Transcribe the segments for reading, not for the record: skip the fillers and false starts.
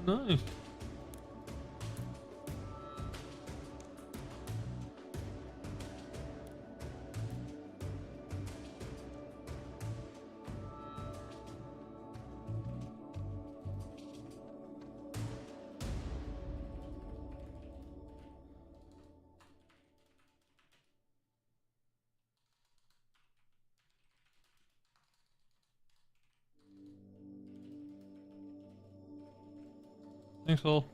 Nice. Thanks all.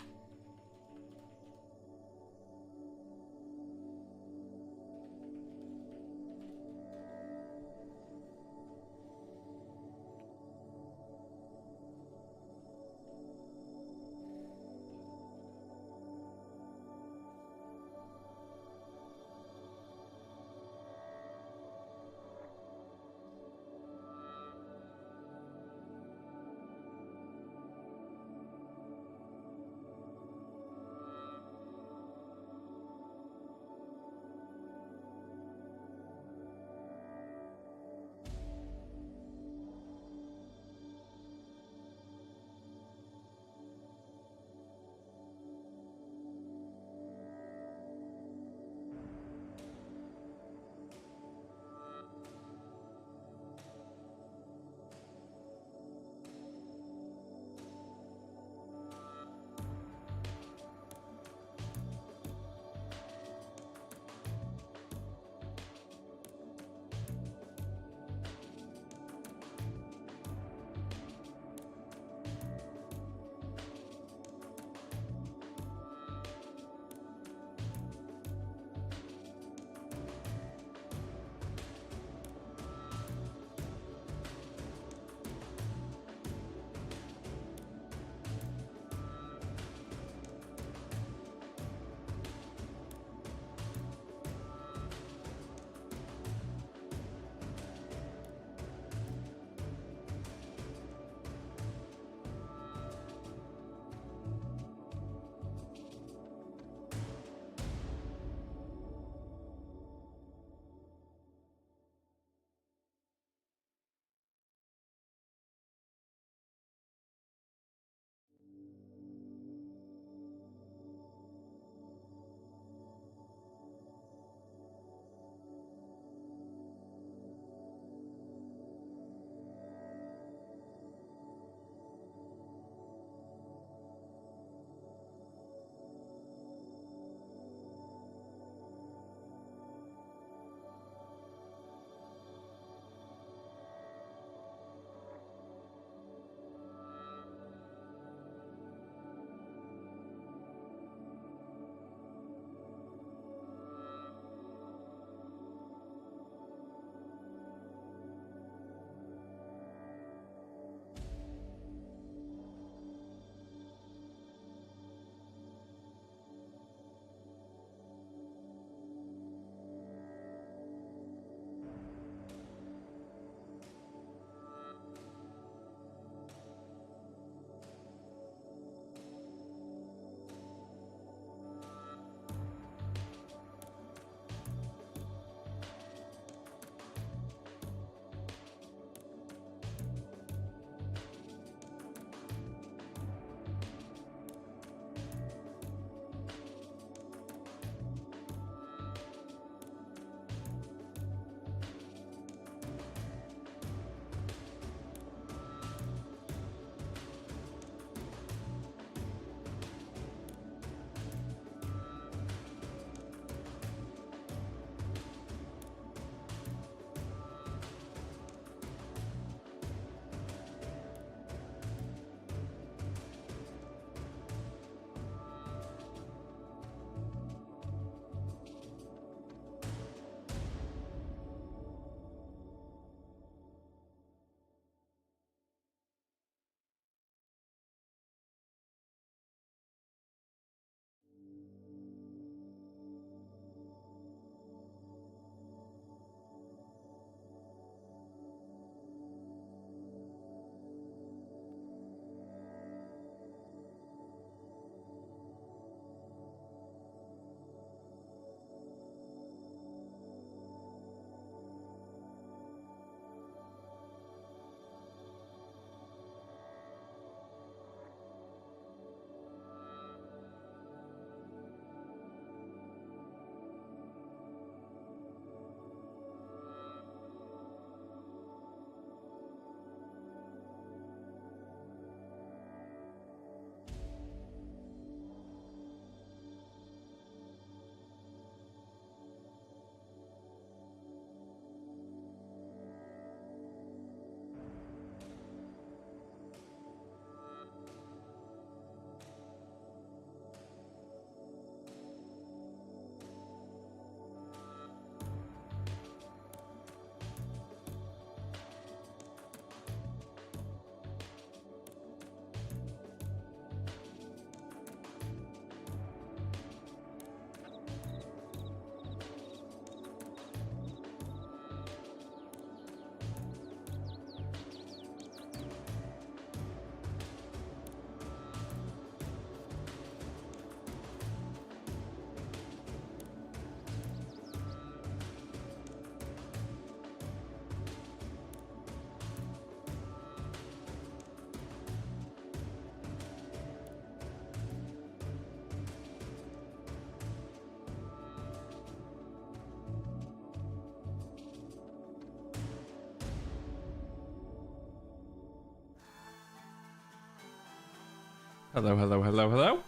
Hello, hello, hello, hello.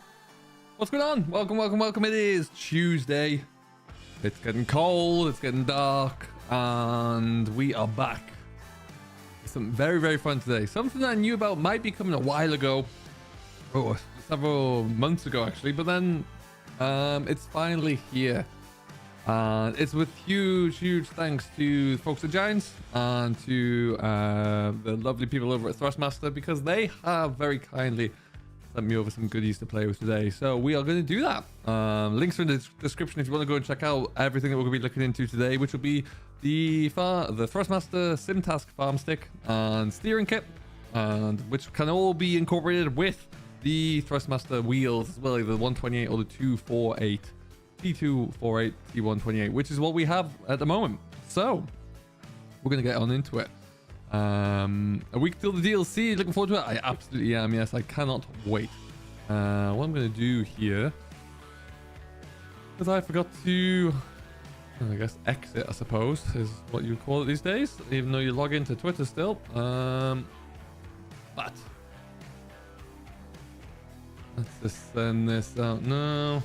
What's going on? Welcome, welcome, welcome. It is Tuesday. It's getting cold, it's getting dark, and we are back. Something very, very fun today. Something that I knew about might be coming a while ago. Oh, several months ago, actually. But then it's finally here. And it's with huge, huge thanks to folks at Giants and to the lovely people over at THRUSTMASTer, because they have very kindly sent me over some goodies to play with today. So we are going to do that. Links are in the description if you want to go and check out everything that we're going to be looking into today, which will be the THRUSTMASTer Simtask farmstick and steering kit, and which can all be incorporated with the THRUSTMASTer wheels as well, either the 128 or the 248. T248, T128, which is what we have at the moment. So we're gonna get on into it. A week till the DLC. Looking forward to it. I absolutely am. Yes, I cannot wait. What I'm gonna do here, because I forgot to, I guess, exit, I suppose is what you call it these days, even though you log into Twitter still. But let's just send this out now.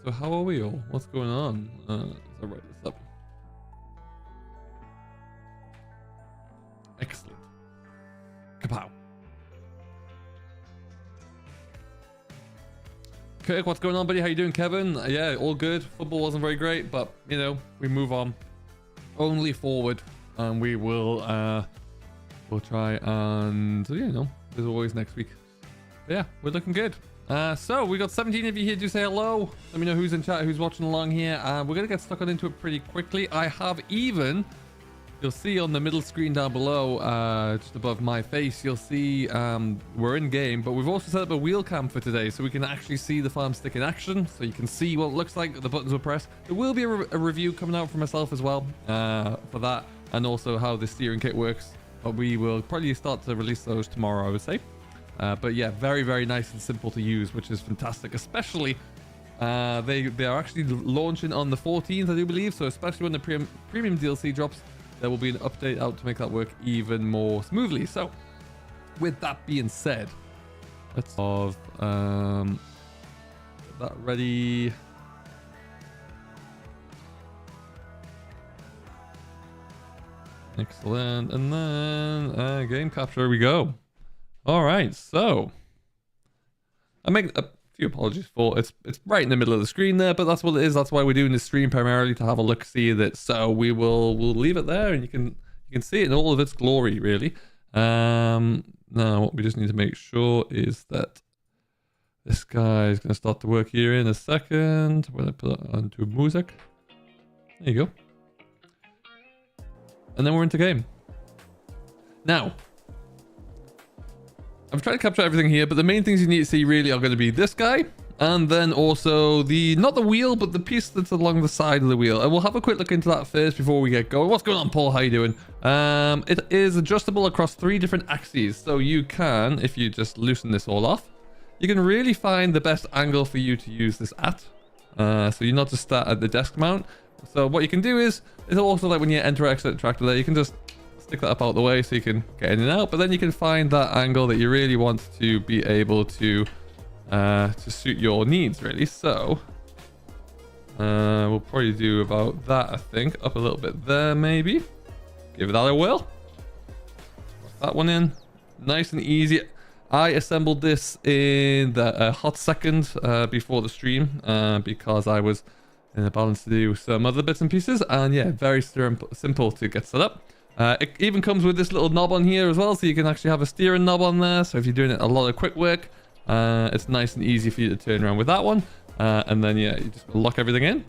So how are we all? What's going on? I'll write this up. Excellent. Kapow. Kirk, what's going on, buddy? How you doing, Kevin? Yeah, all good. Football wasn't very great, but you know, we move on. Only forward, and we will we'll try, and you know, there's always next week. But yeah, we're looking good. So we got 17 of you here. Do say hello. Let me know who's in chat, who's watching along here. We're gonna get stuck on into it pretty quickly. I have even, you'll see on the middle screen down below, just above my face, you'll see we're in game, but we've also set up a wheel cam for today, so we can actually see the farm stick in action, so you can see what it looks like the buttons will press. There will be a review coming out for myself as well for that, and also how the steering kit works, but we will probably start to release those tomorrow, I would say. But yeah, very, very nice and simple to use, which is fantastic, especially they are actually launching on the 14th, I do believe, so especially when the premium DLC drops, there will be an update out to make that work even more smoothly. So with that being said, let's have that ready. Excellent. And then game capture we go. All right, so I make a few apologies for it's right in the middle of the screen there, but that's what it is. That's why we're doing this stream, primarily to have a look see at it. So we'll leave it there, and you can see it in all of its glory, really. Now what we just need to make sure is that this guy is going to start to work here in a second. When I put it onto music, there you go, and then we're into game. Now I'm trying to capture everything here, but the main things you need to see really are going to be this guy, and then also not the wheel, but the piece that's along the side of the wheel. And we'll have a quick look into that first before we get going. What's going on, Paul? How you doing? It is adjustable across 3 different axes, so you can, if you just loosen this all off, you can really find the best angle for you to use this at. So you're not just start at the desk mount. So what you can do is, it's also like when you enter exit tractor there, you can just stick that up out the way so you can get in and out, but then you can find that angle that you really want to be able to suit your needs, really. So we'll probably do about that, I think, up a little bit there, maybe. Give that a whirl. Put that one in, nice and easy. I assembled this in the hot second before the stream because I was in a balance to do some other bits and pieces, and yeah, very simple to get set up. It even comes with this little knob on here as well, so you can actually have a steering knob on there. So if you're doing a lot of quick work, it's nice and easy for you to turn around with that one. And then yeah, you just lock everything in.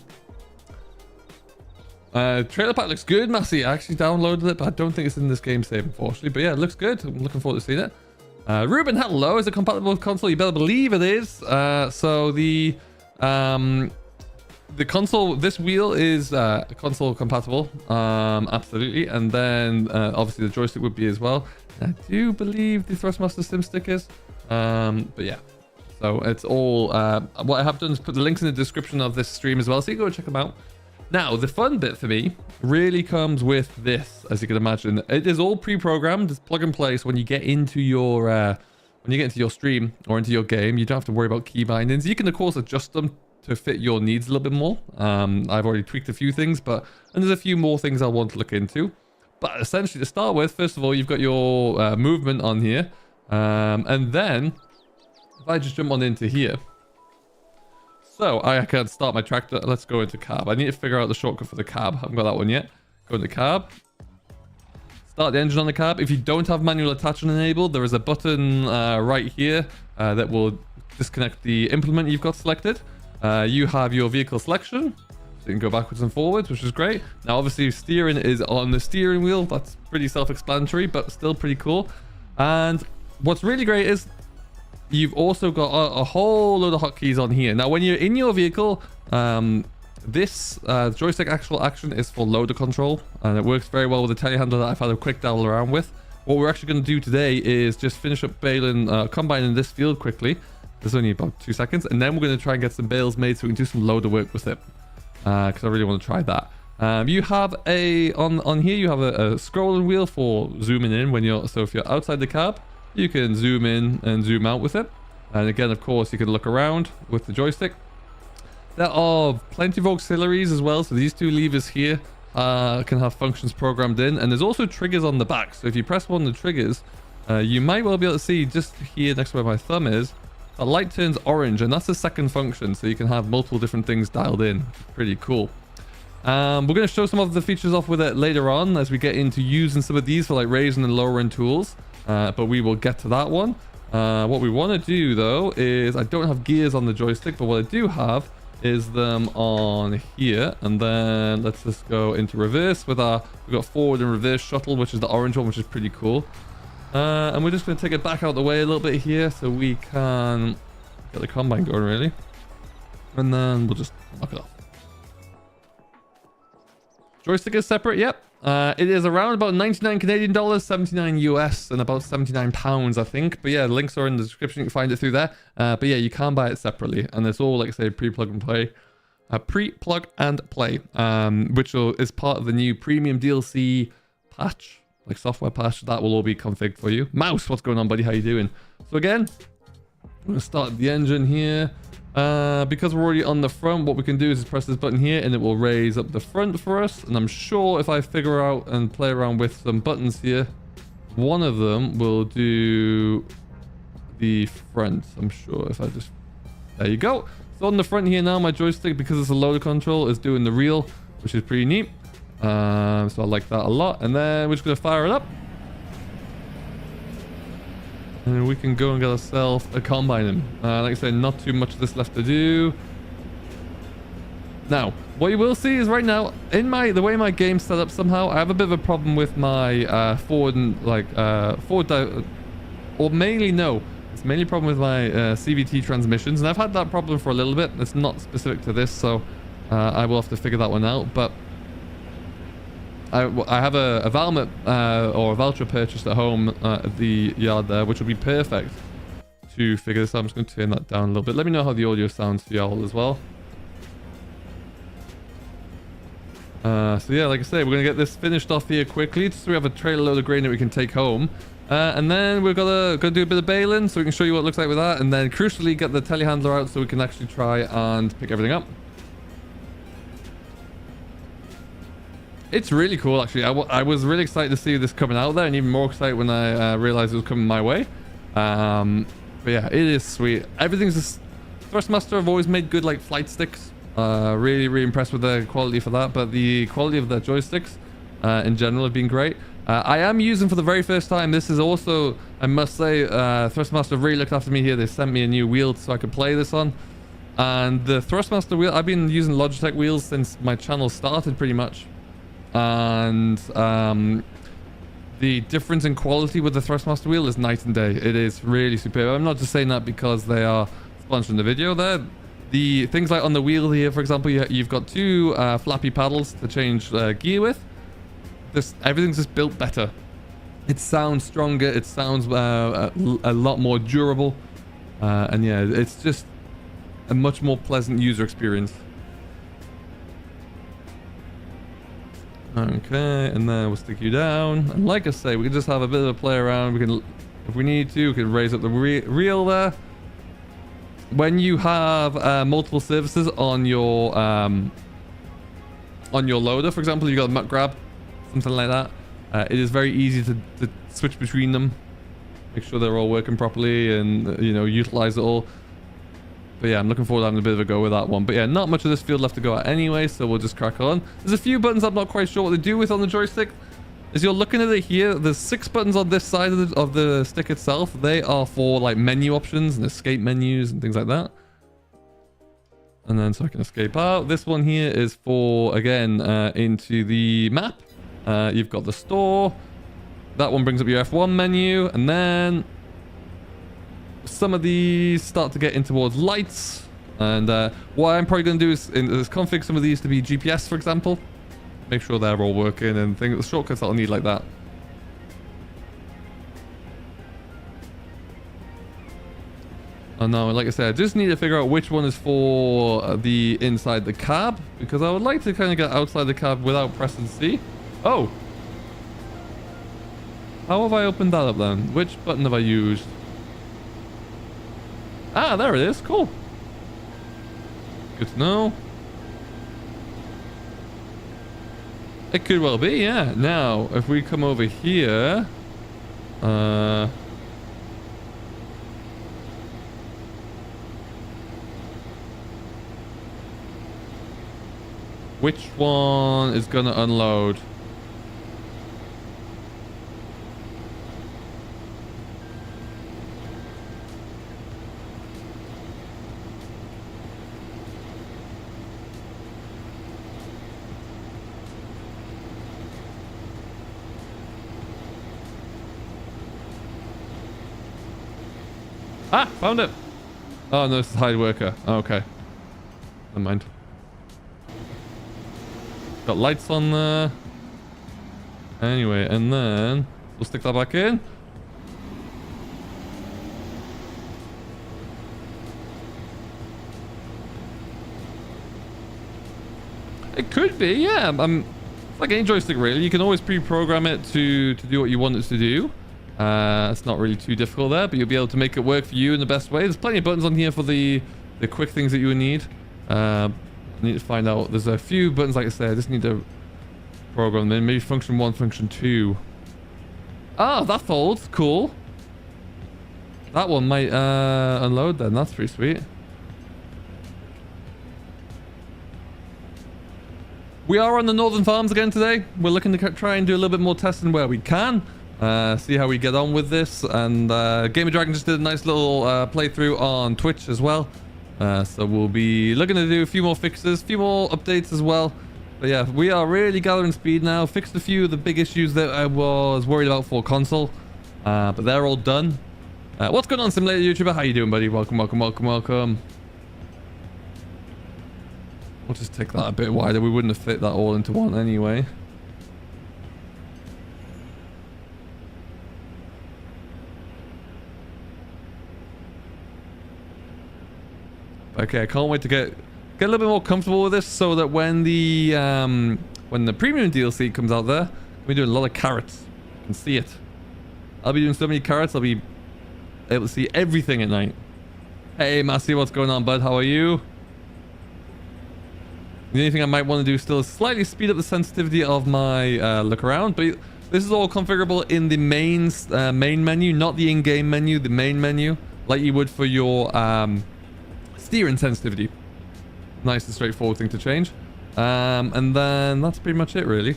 Trailer pack looks good, Massey. I actually downloaded it, but I don't think it's in this game save, unfortunately. But yeah, it looks good. I'm looking forward to seeing it. Ruben, hello. Is it compatible with console? You better believe it is. So the the console, this wheel is console compatible, absolutely, and then obviously the joystick would be as well. I do believe the Thrustmaster SimStick is, but yeah. So it's all, what I have done is put the links in the description of this stream as well, so you go check them out. Now, the fun bit for me really comes with this, as you can imagine. It is all pre-programmed, it's plug and play, so when you get into your stream or into your game, you don't have to worry about key bindings. You can, of course, adjust them to fit your needs a little bit more. I've already tweaked a few things, and there's a few more things I want to look into. But essentially, to start with, first of all, you've got your movement on here. And then, if I just jump on into here. So, I can start my tractor. Let's go into cab. I need to figure out the shortcut for the cab. I haven't got that one yet. Go into cab. Start the engine on the cab. If you don't have manual attachment enabled, there is a button right here that will disconnect the implement you've got selected. You have your vehicle selection. So you can go backwards and forwards, which is great. Now, obviously, steering is on the steering wheel. That's pretty self-explanatory, but still pretty cool. And what's really great is you've also got a whole load of hotkeys on here. Now, when you're in your vehicle, this joystick actual action is for loader control, and it works very well with the telehandler that I've had a quick dabble around with. What we're actually going to do today is just finish up baling, combining this field quickly. There's only about 2 seconds, and then we're going to try and get some bales made so we can do some loader work with it. Because I really want to try that. You have on here you have a scrolling wheel for zooming in when you're, so if you're outside the cab, you can zoom in and zoom out with it. And again, of course, you can look around with the joystick. There are plenty of auxiliaries as well, so these two levers here can have functions programmed in, and there's also triggers on the back. So if you press one of the triggers, you might well be able to see just here next to where my thumb is, that light turns orange, and that's the second function, so you can have multiple different things dialed in. Pretty cool. We're going to show some of the features off with it later on as we get into using some of these for like raising and lowering tools, but we will get to that one. What we want to do though is, I don't have gears on the joystick, but what I do have is them on here, and then let's just go into reverse with we've got forward and reverse shuttle, which is the orange one, which is pretty cool. And we're just going to take it back out the way a little bit here so we can get the combine going, really. And then we'll just knock it off. Joystick is separate, yep. It is around about 99 Canadian dollars, 79 US, and about 79 pounds, I think. But yeah, the links are in the description. You can find it through there. But yeah, you can buy it separately. And it's all, like I say, pre-plug and play. Pre-plug and play, which is part of the new premium DLC patch. Like software patch, that will all be configured for you. Mouse, what's going on, buddy? How you doing? So again, I'm going to start the engine here. Because we're already on the front, what we can do is press this button here and it will raise up the front for us. And I'm sure if I figure out and play around with some buttons here, one of them will do the front. I'm sure if I just... There you go. So on the front here now, my joystick, because it's a loader control, is doing the reel, which is pretty neat. So I like that a lot. And then we're just going to fire it up. And we can go and get ourselves a combine. Like I said, not too much of this left to do. Now, what you will see is right now, in the way my game's set up somehow, I have a bit of a problem with my forward and or mainly no. It's mainly a problem with my CVT transmissions. And I've had that problem for a little bit. It's not specific to this, so I will have to figure that one out. But I have a Valmet or a voucher purchased at home at the yard there, which will be perfect to figure this out. I'm just going to turn that down a little bit. Let me know how the audio sounds for y'all as well. So yeah, like I say, we're going to get this finished off here quickly, just so we have a trailer load of grain that we can take home. And then we're gonna do a bit of baling, so we can show you what it looks like with that. And then crucially, get the telehandler out so we can actually try and pick everything up. It's really cool, actually. I was really excited to see this coming out there, and even more excited when I realized it was coming my way. But yeah, it is sweet. Everything's just... Thrustmaster have always made good, like, flight sticks. Really, really impressed with the quality for that. But the quality of the joysticks in general have been great. I am using for the very first time. This is also, I must say, Thrustmaster really looked after me here. They sent me a new wheel so I could play this on. And the Thrustmaster wheel, I've been using Logitech wheels since my channel started, pretty much. And the difference in quality with the Thrustmaster wheel is night and day. It is really superb. I'm not just saying that because they are sponsoring the video there. The things like on the wheel here, for example, you've got two flappy paddles to change gear with. Everything's just built better. It sounds stronger. It sounds a lot more durable. And yeah, it's just a much more pleasant user experience. Okay, and then we'll stick you down. And like I say, we can just have a bit of a play around. We can, if we need to, we can raise up the reel there. When you have multiple surfaces on your loader, for example, you got a muck grab, something like that. It is very easy to switch between them, make sure they're all working properly, and utilize it all. But yeah, I'm looking forward to having a bit of a go with that one. But yeah, not much of this field left to go at anyway, so we'll just crack on. There's a few buttons I'm not quite sure what they do with on the joystick. As you're looking at it here, there's 6 buttons on this side of the stick itself. They are for like menu options and escape menus and things like that. And then so I can escape out. This one here is for, again, into the map. You've got the store. That one brings up your F1 menu. And then some of these start to get in towards lights. And what I'm probably going to do is config some of these to be GPS, for example. Make sure they're all working and things, shortcuts that I'll need like that. And now, like I said, I just need to figure out which one is for the inside the cab, because I would like to kind of get outside the cab without pressing C. Oh! How have I opened that up then? Which button have I used? Ah, there it is. Cool. Good to know. It could well be, yeah. Now, if we come over here... which one is gonna unload? Ah, found it. Oh, no, this is hide worker. Oh, okay. Never mind. Got lights on there. Anyway, and then we'll stick that back in. It could be, yeah. It's like any joystick, really. You can always pre-program it to do what you want it to do. It's not really too difficult there, but you'll be able to make it work for you in the best way. There's plenty of buttons on here for the quick things that you would need. I need to find out. There's a few buttons, like I said. I just need to program them. Maybe function 1, function 2. Ah, that folds. Cool. That one might unload then. That's pretty sweet. We are on the northern farms again today. We're looking to try and do a little bit more testing where we can. See how we get on with this. And Gamer Dragon just did a nice little playthrough on Twitch as well. So we'll be looking to do a few more fixes, a few more updates as well. But yeah, we are really gathering speed now. Fixed a few of the big issues that I was worried about for console. But they're all done. What's going on, Simulator YouTuber? How you doing, buddy? Welcome, welcome, welcome, welcome. We'll just take that a bit wider. We wouldn't have fit that all into one anyway. Okay, I can't wait to get a little bit more comfortable with this, so that when the premium DLC comes out there, we're doing a lot of carrots. You can see it. I'll be doing so many carrots, I'll be able to see everything at night. Hey, Massey, what's going on, bud? How are you? The only thing I might want to do still is slightly speed up the sensitivity of my look around, but this is all configurable in the main menu, not the in-game menu, the main menu, like you would for your steering sensitivity. Nice and straightforward thing to change. And then that's pretty much it, really.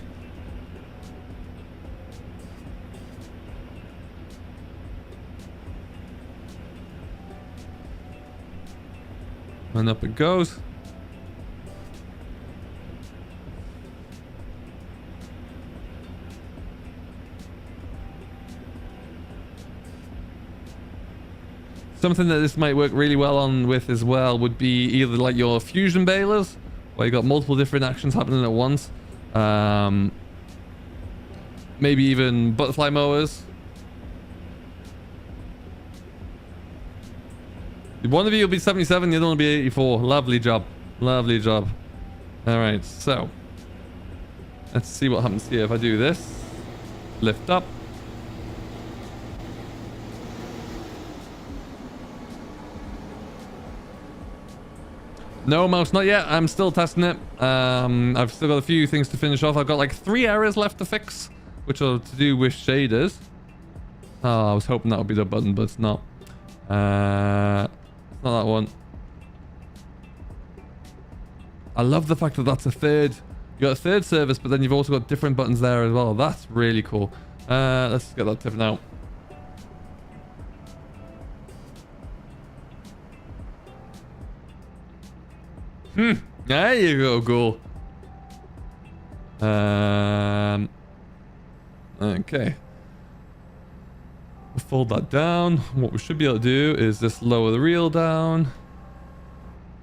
And up it goes. Something that this might work really well on with as well would be either like your fusion balers, where you got multiple different actions happening at once. Maybe even butterfly mowers. One of you will be 77, the other one will be 84. Lovely job. Lovely job. Alright, so let's see what happens here if I do this. Lift up. No, mouse, not yet. I'm still testing it. I've still got a few things to finish off. I've got like 3 errors left to fix, which are to do with shaders. Oh, I was hoping that would be the button, but it's not. It's not that one. I love the fact that that's a third. You got a third service, but then you've also got different buttons there as well. That's really cool. Let's get that tipping out. There you go, cool. Okay. We'll fold that down. What we should be able to do is just lower the reel down.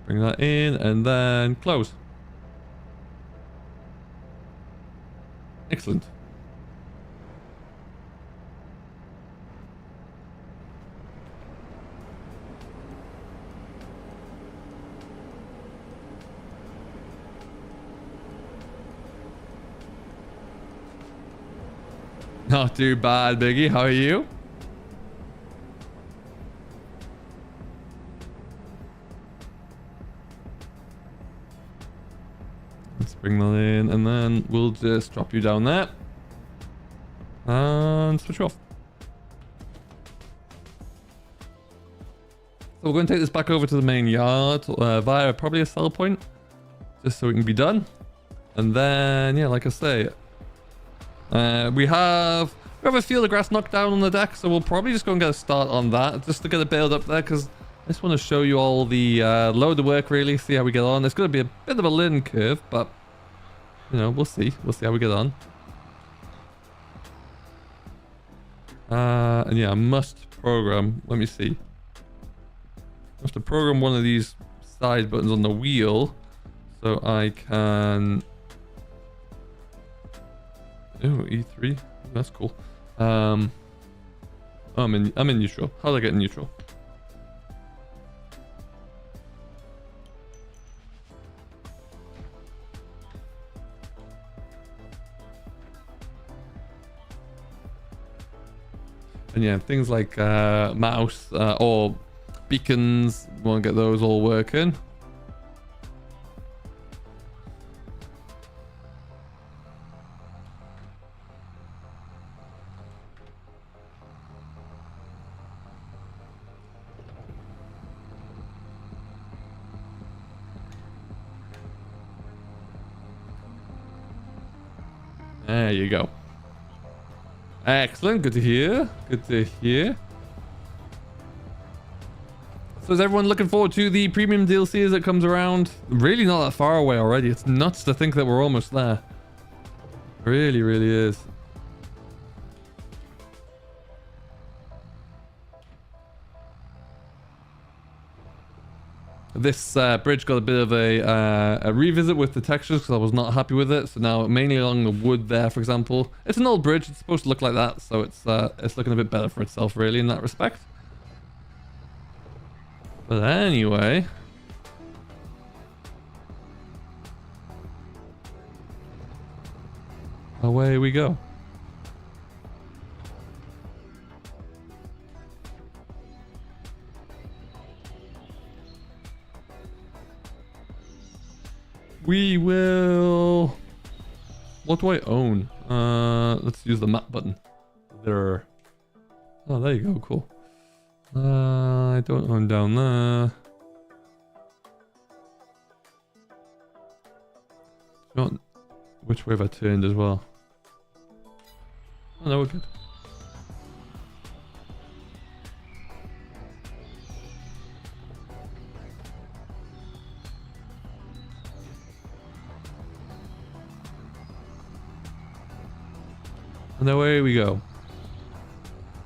Bring that in and then close. Excellent. Not too bad, Biggie. How are you? Let's bring that in and then we'll just drop you down there and switch off. So we're going to take this back over to the main yard via probably a sell point, just so it can be done. And then, yeah, like I say, we have a field of grass knocked down on the deck, so we'll probably just go and get a start on that, just to get it bailed up there, because I just want to show you all the load of work, really, see how we get on. It's going to be a bit of a learning curve, but, you know, we'll see. We'll see how we get on. And yeah, I must program, let me see. I have to program one of these side buttons on the wheel, so I can... Oh, E3. That's cool. I'm in neutral. How do I get in neutral? And yeah, things like mouse or beacons, we want to get those all working. There you go. Excellent. Good to hear. Good to hear. So is everyone looking forward to the premium DLC as it comes around? Really not that far away already. It's nuts to think that we're almost there. Really, really is. This bridge got a bit of a revisit with the textures because I was not happy with it. So now mainly along the wood there, for example. It's an old bridge. It's supposed to look like that. So it's looking a bit better for itself, really, in that respect. But anyway... away we go. We will... What do I own? Let's use the map button. There. Oh, there you go. Cool. I don't own down there. Not which way have I turned as well? Oh no, we're good. And away we go.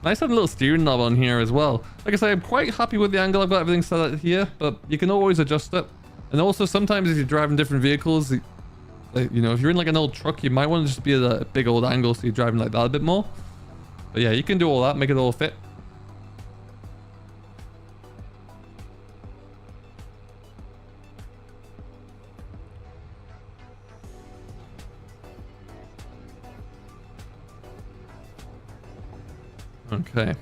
Nice having a little steering knob on here as well. Like I say, I'm quite happy with the angle. I've got everything set out here, but you can always adjust it. And also sometimes if you're driving different vehicles, you know, if you're in like an old truck, you might want to just be at a big old angle so you're driving like that a bit more. But yeah, you can do all that, make it all fit. Okay.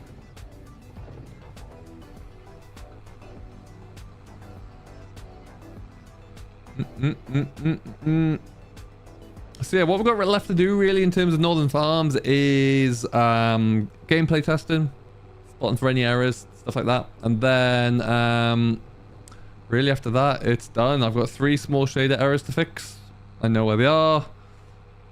So yeah, what we've got left to do really in terms of Northern Farms is gameplay testing, spotting for any errors, stuff like that. And then really after that, it's done. I've got 3 small shader errors to fix. I know where they are.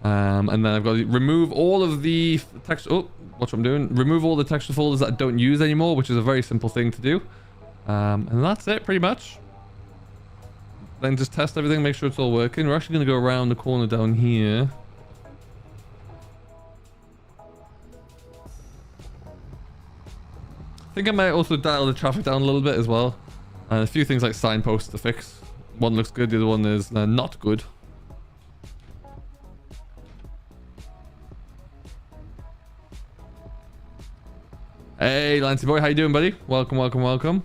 And then I've got to remove all of the text. Oh, watch what I'm doing. Remove all the texture folders that I don't use anymore, which is a very simple thing to do. And that's it pretty much. Then just test everything, make sure it's all working. We're actually going to go around the corner down here. I think I might also dial the traffic down a little bit as well. And a few things like signposts to fix. One looks good, the other one is not good. Hey, Lancey boy, how you doing, buddy? Welcome, welcome, welcome.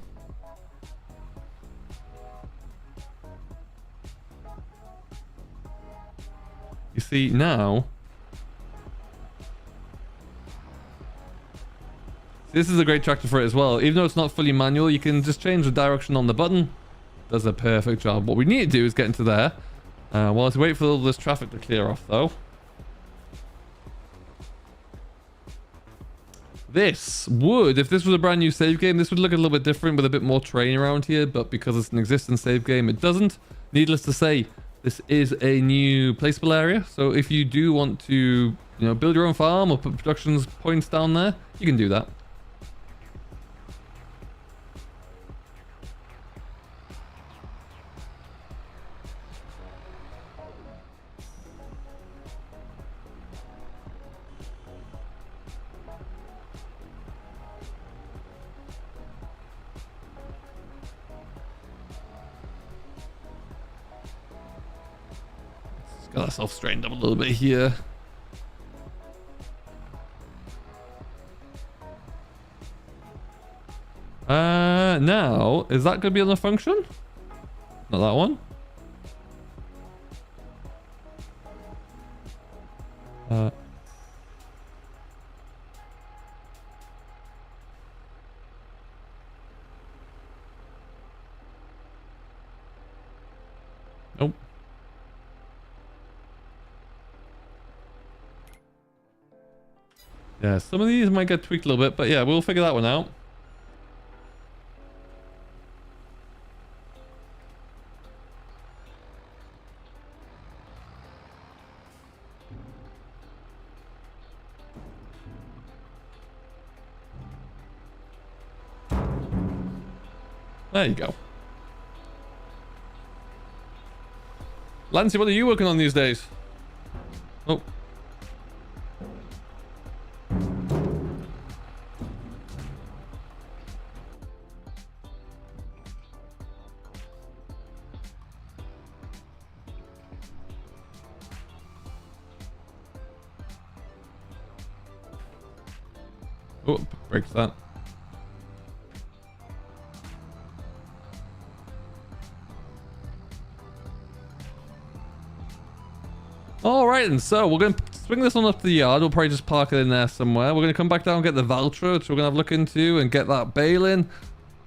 You see, now... This is a great tractor for it as well. Even though it's not fully manual, you can just change the direction on the button. Does a perfect job. What we need to do is get into there. Whilst we wait for all this traffic to clear off, though. This would, if this was a brand new save game, this would look a little bit different with a bit more terrain around here, but because it's an existing save game, it doesn't. Needless to say, this is a new placeable area, so if you do want to, you know, build your own farm or put production points down there, you can do that. Got ourselves straightened up a little bit here. Now, is that going to be on a function? Not that one. Nope. Yeah, some of these might get tweaked a little bit, but yeah, we'll figure that one out. There you go. Lancey, what are you working on these days? Oh. Oh, breaks that. Alright, and so we're going to swing this one up to the yard. We'll probably just park it in there somewhere. We're going to come back down and get the Valtra, which we're going to have a look into, and get that Baling.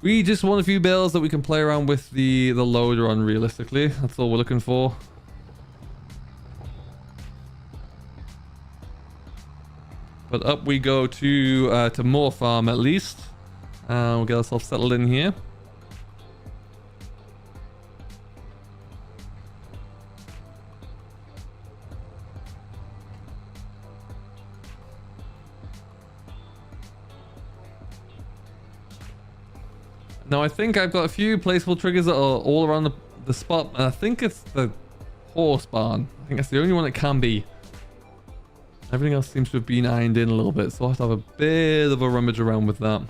We just want a few bales that we can play around with the loader on realistically. That's all we're looking for. But up we go to more farm at least. We'll get ourselves settled in here. Now I think I've got a few placeable triggers that are all around the spot, and I think it's the horse barn. I think that's the only one it can be. Everything else seems to have been ironed in a little bit, so I'll have to have a bit of a rummage around with that.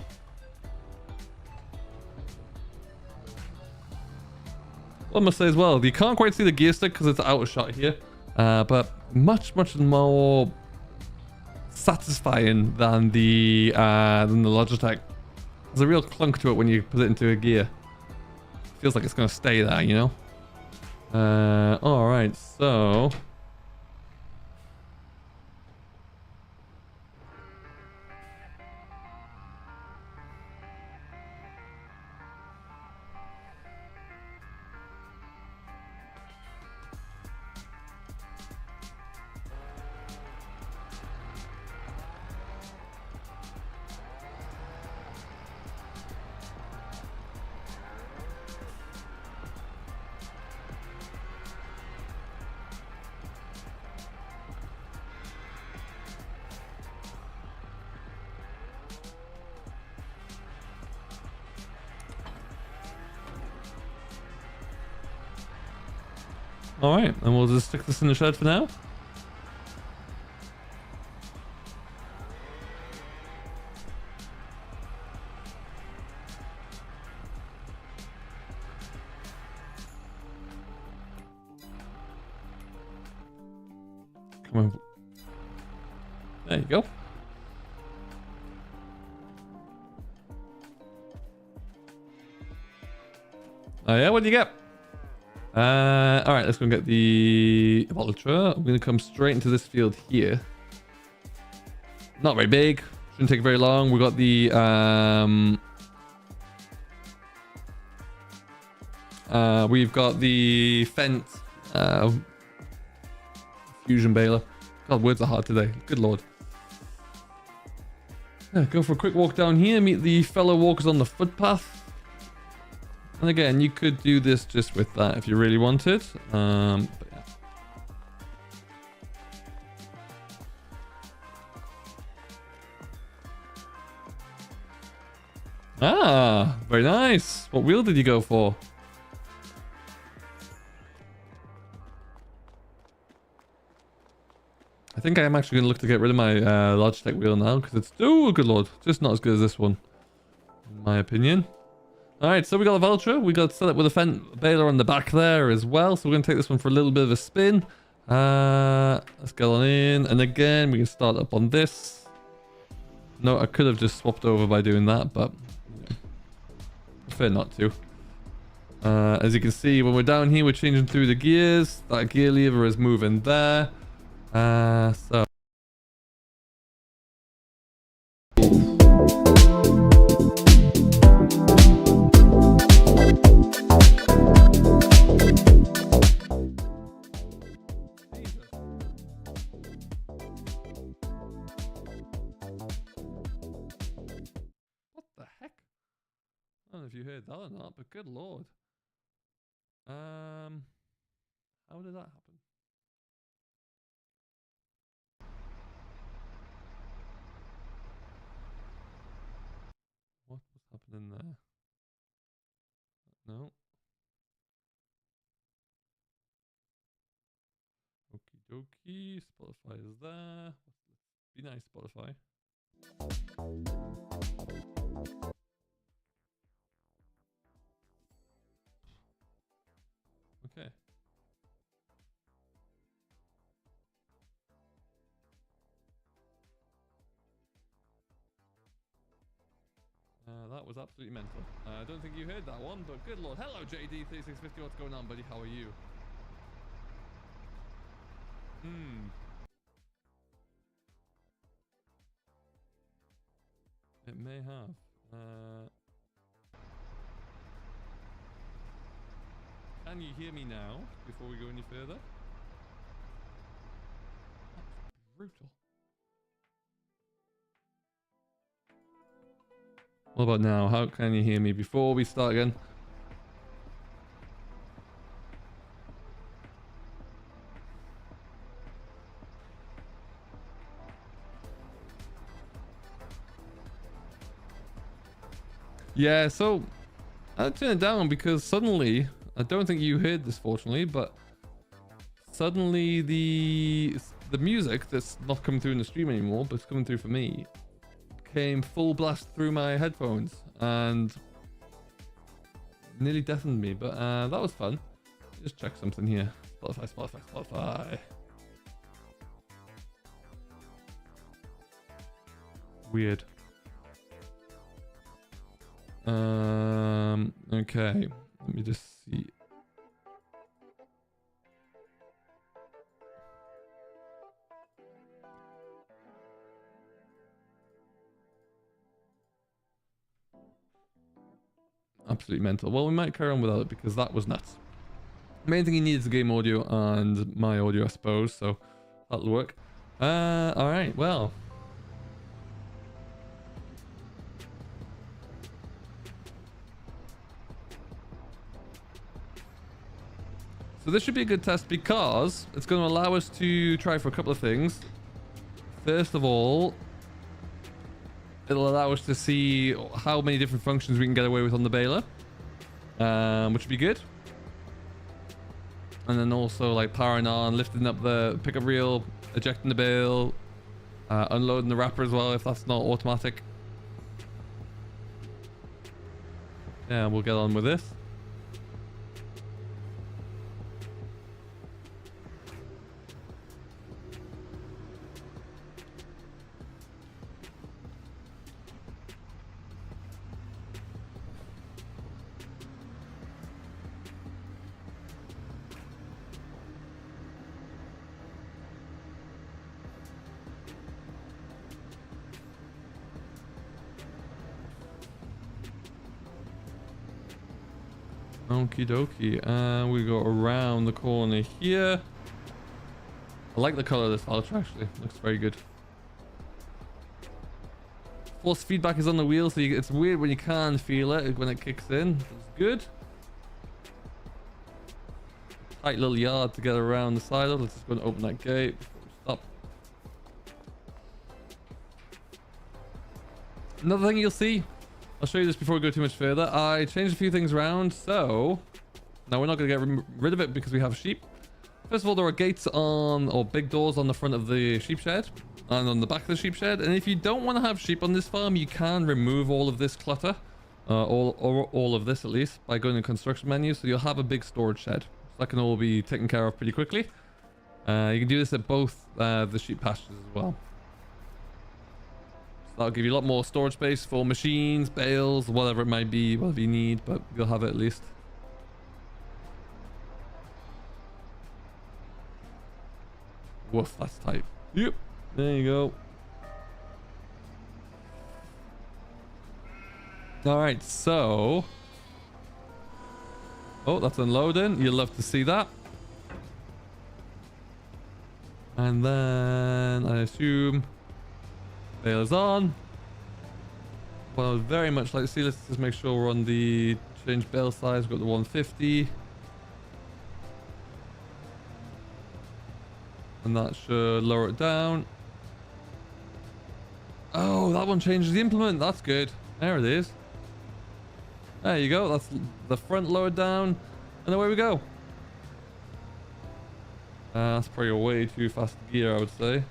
Well, I must say as well, you can't quite see the gear stick because it's out of shot here, but much more satisfying than the Logitech. There's a real clunk to it when you put it into a gear. Feels like it's going to stay there, you know? All right, so... All right, and we'll just stick this in the shed for now. Come on. There you go. Oh yeah, what do you get? All right, let's go and get the Ultra. I'm going to come straight into this field here. Not very big. Shouldn't take very long. We got the we've got the Fent fusion baler. God, words are hard today. Good lord. Yeah, go for a quick walk down here. Meet the fellow walkers on the footpath. And again, you could do this just with that if you really wanted. But yeah. Ah, very nice. What wheel did you go for? I think I am actually going to look to get rid of my Logitech wheel now because it's, oh good lord, just not as good as this one, in my opinion. Alright, so we got a Vulture. We got set up with a Fent baler on the back there as well. So we're going to take this one for a little bit of a spin. Let's get on in. And again, we can start up on this. No, I could have just swapped over by doing that, but yeah, prefer not to. As you can see, when we're down here, we're changing through the gears. That gear lever is moving there. So... I don't know if you heard that or not, but good lord. How did that happen? What was happening there? No. Okie dokie. Spotify is there. Be nice, Spotify. Okay. That was absolutely mental. I don't think you heard that one, but good lord. Hello, JD3650. What's going on, buddy? How are you? It may have. Can you hear me now before we go any further? That's brutal. What about now? How can you hear me before we start again? Yeah, so I turned it down because suddenly, I don't think you heard this fortunately, but suddenly the the music that's not coming through in the stream anymore, but it's coming through for me, came full blast through my headphones and nearly deafened me. But that was fun. Just check something here. Spotify. Weird. Okay. Let me just see. Absolutely mental. Well, we might carry on without it because that was nuts. Main thing you need is the game audio and my audio, I suppose. So that'll work. All right. Well. So this should be a good test because it's going to allow us to try for a couple of things. First of all, it'll allow us to see how many different functions we can get away with on the baler, which would be good. And then also like powering on, lifting up the pickup reel, ejecting the bale, unloading the wrapper as well if that's not automatic. Yeah, we'll get on with this. Okie dokie, and we go around the corner here. I like the color of this voucher actually, looks very good. Force feedback is on the wheel, so it's weird when you can't feel it when it kicks in. It's good. Tight little yard to get around the side of. Let's just go and open that gate before we stop. Another thing you'll see, I'll show you this before we go too much further. I changed a few things around, so now we're not going to get rid of it because we have sheep. First of all, there are gates on, or big doors on the front of the sheep shed and on the back of the sheep shed. And if you don't want to have sheep on this farm, you can remove all of this clutter, all of this at least, by going to the construction menu. So you'll have a big storage shed. So that can all be taken care of pretty quickly. You can do this at both the sheep pastures as well. That'll give you a lot more storage space for machines, bales, whatever it might be, whatever you need, but you'll have it at least. Woof, that's tight. Yep, there you go. Alright, so... oh, that's unloading. You'll love to see that. And then, I assume... bale is on. What I would very much like to see, let's just make sure we're on the change bale size. We've got the 150. And that should lower it down. Oh, that one changes the implement. That's good. There it is. There you go. That's the front lowered down. And away we go. That's probably a way too fast gear, I would say.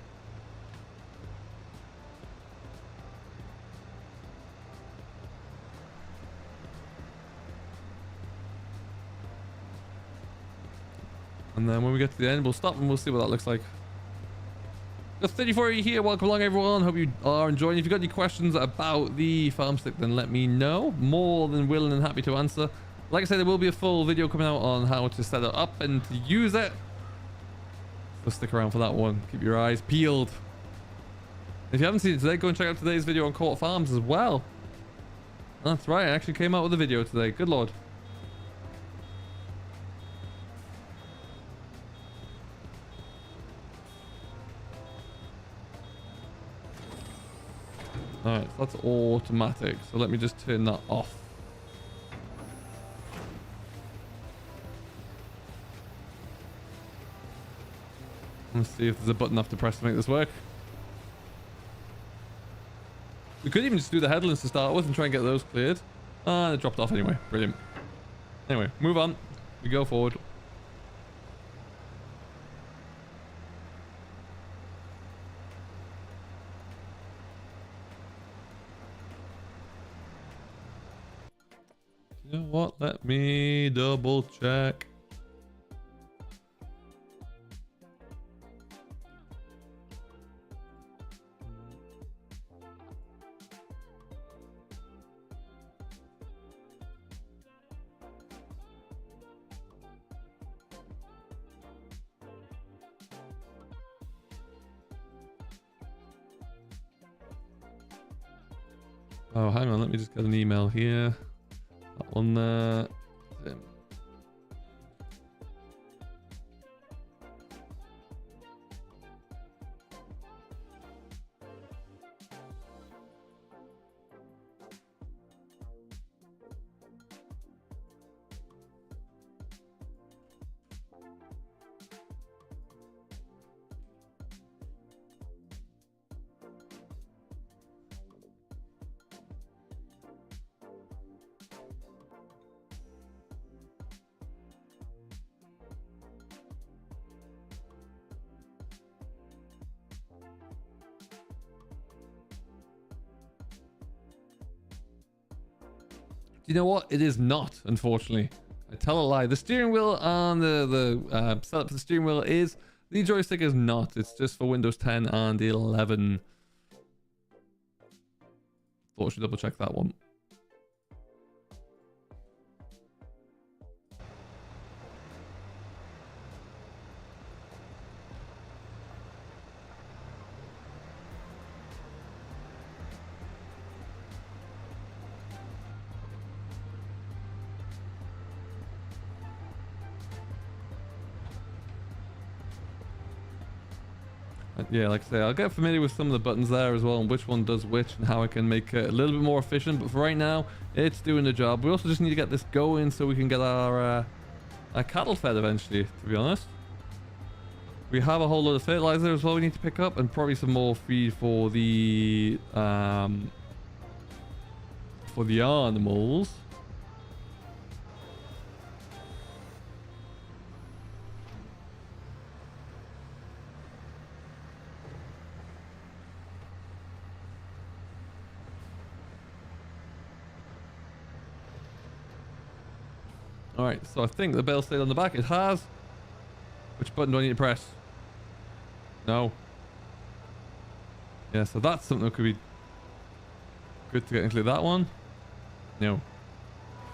And then when we get to the end, we'll stop and we'll see what that looks like. Got 34 of you here. Welcome along, everyone. Hope you are enjoying. If you've got any questions about the Farmstick, then let me know. More than willing and happy to answer. Like I said, there will be a full video coming out on how to set it up and to use it. So stick around for that one. Keep your eyes peeled. If you haven't seen it today, go and check out today's video on Court Farms as well. That's right. I actually came out with a video today. Good lord. Alright, so that's automatic. So let me just turn that off. Let's see if there's a button I have to press to make this work. We could even just do the headlands to start with and try and get those cleared. Ah, it dropped off anyway. Brilliant. Anyway, move on. We go forward. You know what? Let me double check. Oh, hang on. Let me just get an email here. That one there. Do you know what? It is not, unfortunately. I tell a lie. The steering wheel on the setup for the steering wheel is. The joystick is not. It's just for Windows 10 and 11. Thought I should double check that one. Yeah, like I say, I'll get familiar with some of the buttons there as well and which one does which and how I can make it a little bit more efficient. But for right now, it's doing the job. We also just need to get this going so we can get our cattle fed eventually, to be honest. We have a whole lot of fertilizer as well we need to pick up and probably some more feed for the animals. Alright, so I think the bell stayed on the back. It has. Which button do I need to press? No. Yeah, so that's something that could be good to get into. That one? No.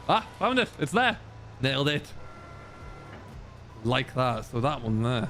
Ah, found it! It's there! Nailed it. Like that. So that one there.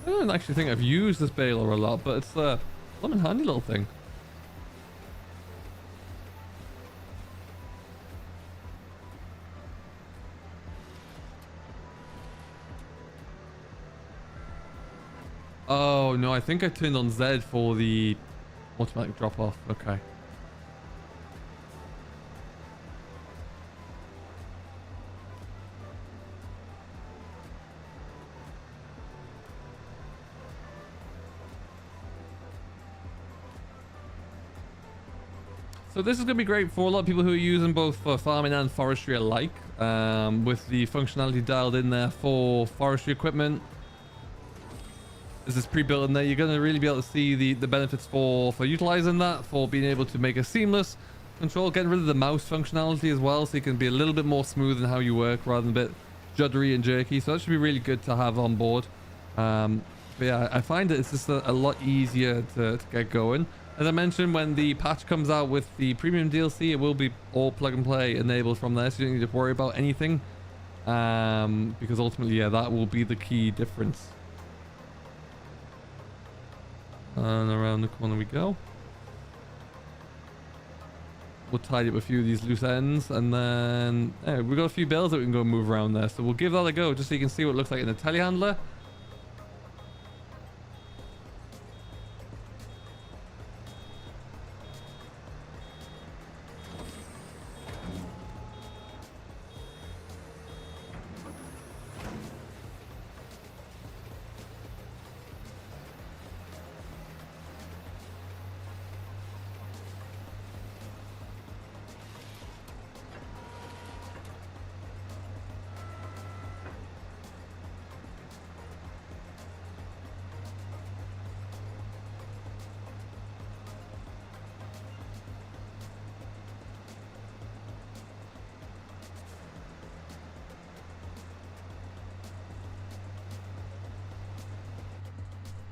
I don't actually think I've used this baler a lot, but it's a blooming handy little thing. Oh no, I think I turned on Z for the automatic drop off. Okay. So this is going to be great for a lot of people who are using both for farming and forestry alike, with the functionality dialed in there for forestry equipment. This is pre-built in there. You're going to really be able to see the benefits for utilizing that, for being able to make a seamless control, getting rid of the mouse functionality as well, so you can be a little bit more smooth in how you work rather than a bit juddery and jerky. So that should be really good to have on board. But yeah, I find that it's just a lot easier to get going. As I mentioned, when the patch comes out with the premium DLC, it will be all plug and play enabled from there, so you don't need to worry about anything. Because ultimately, yeah, that will be the key difference. And around the corner we go. we'll tidy up a few of these loose ends, and then we've got a few bales that we can go move around there. So we'll give that a go just so you can see what it looks like in the telehandler.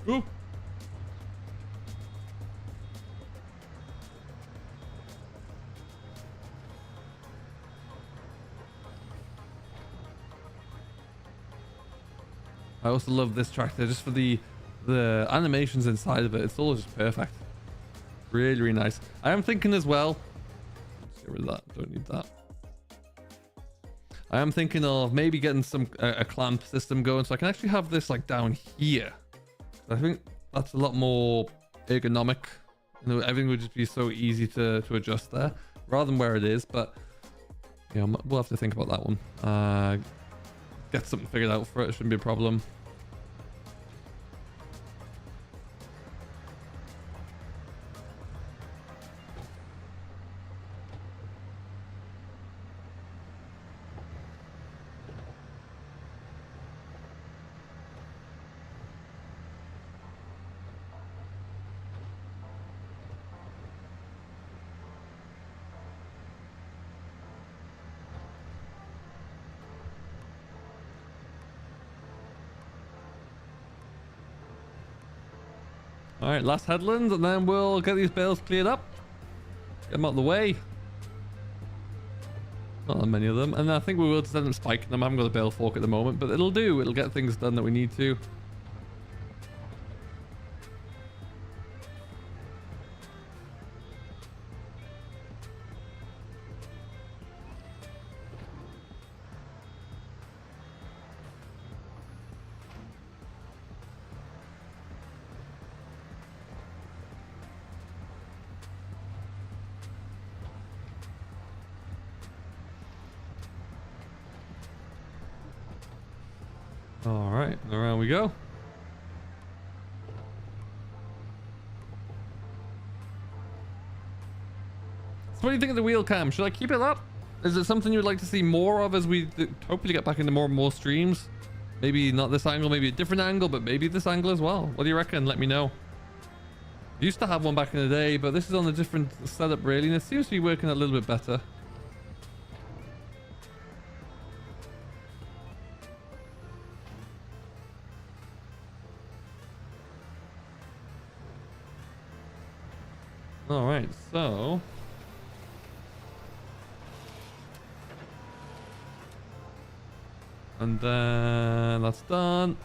Ooh. I also love this tractor just for the animations inside of it. It's all just perfect. Really, really nice. I am thinking as well. Let's get rid of that. Don't need that. I am thinking of maybe getting some a clamp system going so I can actually have this like down here. I think that's a lot more ergonomic. You know, everything would just be so easy to adjust there rather than where it is. But you know, we'll have to think about that one. Get something figured out for it. It shouldn't be a problem. All right, last headland, and then we'll get these bales cleared up. Get them out of the way. Not that many of them. And I think we will just end up spiking them. I haven't got a bale fork at the moment, but it'll do. It'll get things done that we need to. All right, around we go. So what do you think of the wheel cam? Should I keep it up? Is it something you'd like to see more of as we hopefully get back into more and more streams? Maybe not this angle, maybe a different angle, but maybe this angle as well. What do you reckon? Let me know. I used to have one back in the day, but this is on a different setup really, and it seems to be working a little bit better. All right, so and then that's done,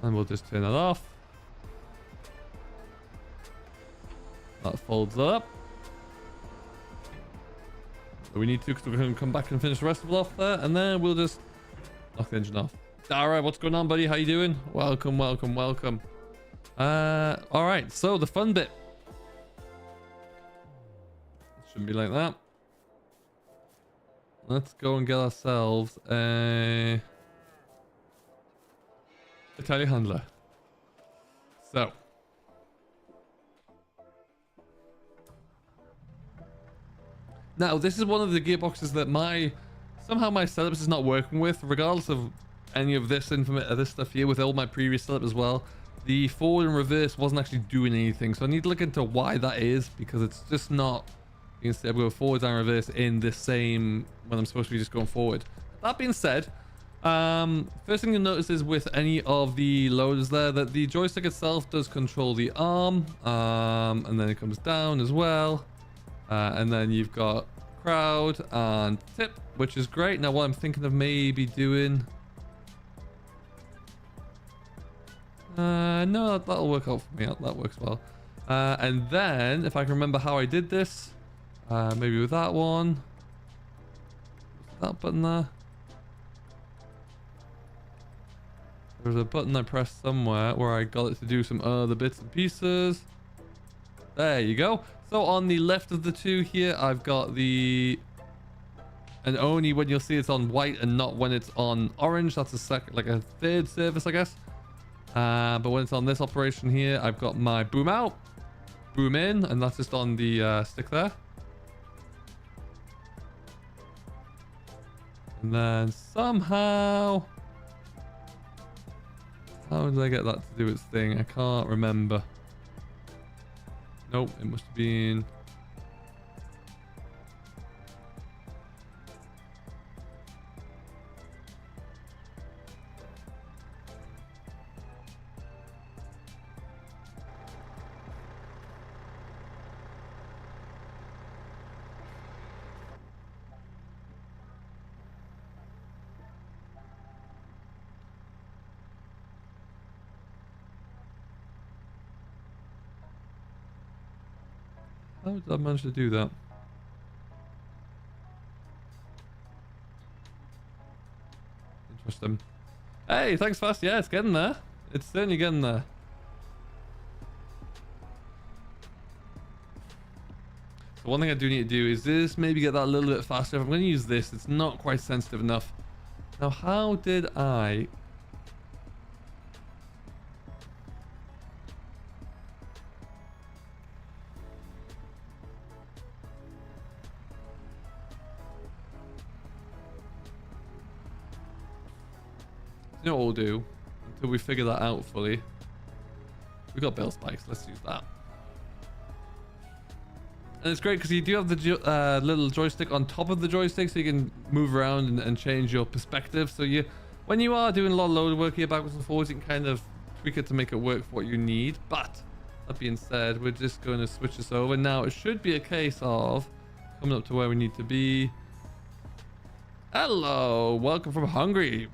and we'll just turn that off. That folds up. So we need to, because we're going to come back and finish the rest of it off there, and then we'll just knock the engine off. All right, what's going on, buddy? How you doing? Welcome, welcome, welcome. All right, so the fun bit. Shouldn't be like that. Let's go and get ourselves a telehandler. So now this is one of the gearboxes that somehow my setup is not working with, regardless of any of this this stuff here with all my previous setup as well. The forward and reverse wasn't actually doing anything, so I need to look into why that is, because it's just not. Instead of going forward and reverse in this same when I'm supposed to be just going forward. That being said, first thing you'll notice is with any of the loaders there that the joystick itself does control the arm, and then it comes down as well, and then you've got crowd and tip, which is great. Now what I'm thinking of maybe doing, no, that'll work out for me. That works well. And then if I can remember how I did this, Maybe with that one. That button there. There's a button I pressed somewhere where I got it to do some other bits and pieces. There you go. So on the left of the two here, I've got the... And only when you'll see it's on white and not when it's on orange. That's a second, like a third service, I guess. But when it's on this operation here, I've got my boom out, boom in, and that's just on the stick there. And then somehow... How did I get that to do its thing? I can't remember. Nope, it must have been... How did I manage to do that? Interesting. Hey, thanks, Fast. Yeah, it's getting there. It's certainly getting there. So one thing I do need to do is this, maybe get that a little bit faster. If I'm going to use this, it's not quite sensitive enough. Now, how did I... You know what we'll do until we figure that out fully. We got bell spikes. Let's use that. And it's great because you do have the little joystick on top of the joystick, so you can move around and change your perspective. So when you are doing a lot of load work here backwards and forwards, you can kind of tweak it to make it work for what you need. But that being said, we're just going to switch this over. Now it should be a case of coming up to where we need to be. Hello, welcome from Hungary.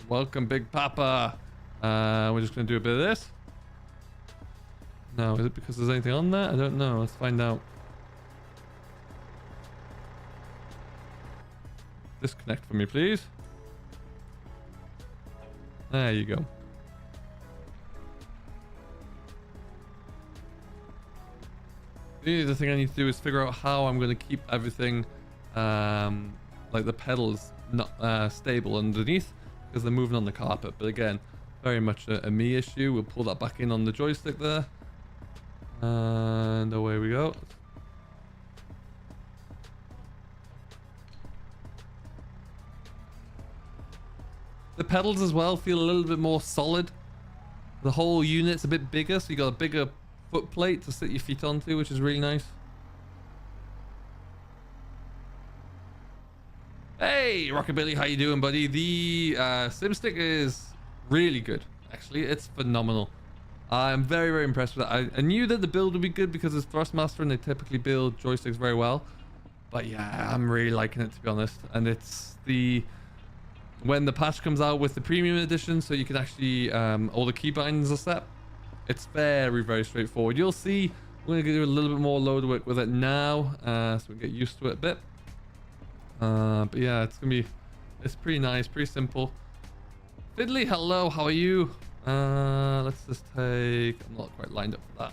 Welcome, Big Papa. We're just going to do a bit of this. No, is it because there's anything on there? I don't know. Let's find out. Disconnect for me, please. There you go. The other thing I need to do is figure out how I'm going to keep everything, like the pedals, not stable underneath, because they're moving on the carpet. But again, very much a me issue. We'll pull that back in on the joystick there, and away we go. The pedals as well feel a little bit more solid. The whole unit's a bit bigger, so you got a bigger foot plate to sit your feet onto, which is really nice. Hey, Rockabilly, how you doing, buddy? The Simstick is really good. Actually, it's phenomenal. I'm very, very impressed with it. I knew that the build would be good because it's Thrustmaster and they typically build joysticks very well. But yeah, I'm really liking it, to be honest. And it's when the patch comes out with the premium edition, so you can actually all the key bindings are set. It's very, very straightforward. You'll see we're going to do a little bit more load work with it now, so we can get used to it a bit. But yeah, it's pretty nice, pretty simple. Fiddly, hello, how are you? Let's just take... I'm not quite lined up for that.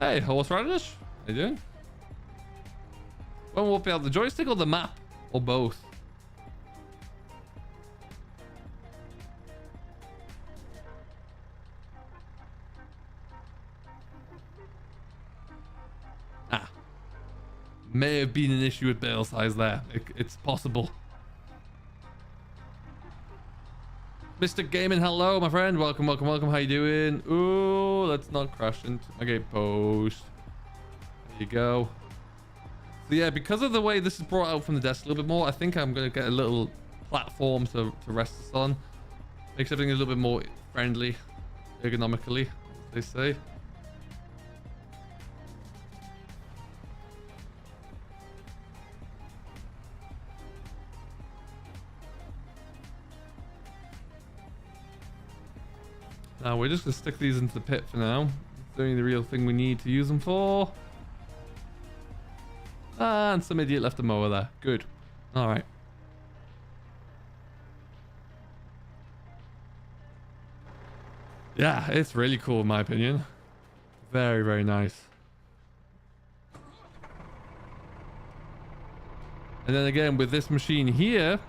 Hey, Horseradish, how you doing? When will we have the joystick or the map? Or both? May have been an issue with bale size there. It's possible. Mr. Gaming, hello, my friend. Welcome, welcome, welcome. How you doing? Ooh, let's not crash into my gate post. There you go. So yeah, because of the way this is brought out from the desk a little bit more, I think I'm going to get a little platform to rest this on. Makes everything a little bit more friendly, ergonomically, as they say. Now we're just gonna stick these into the pit for now. It's only the real thing we need to use them for. And some idiot left a mower there. Good. All right. Yeah, it's really cool in my opinion. Very, very nice. And then again, with this machine here,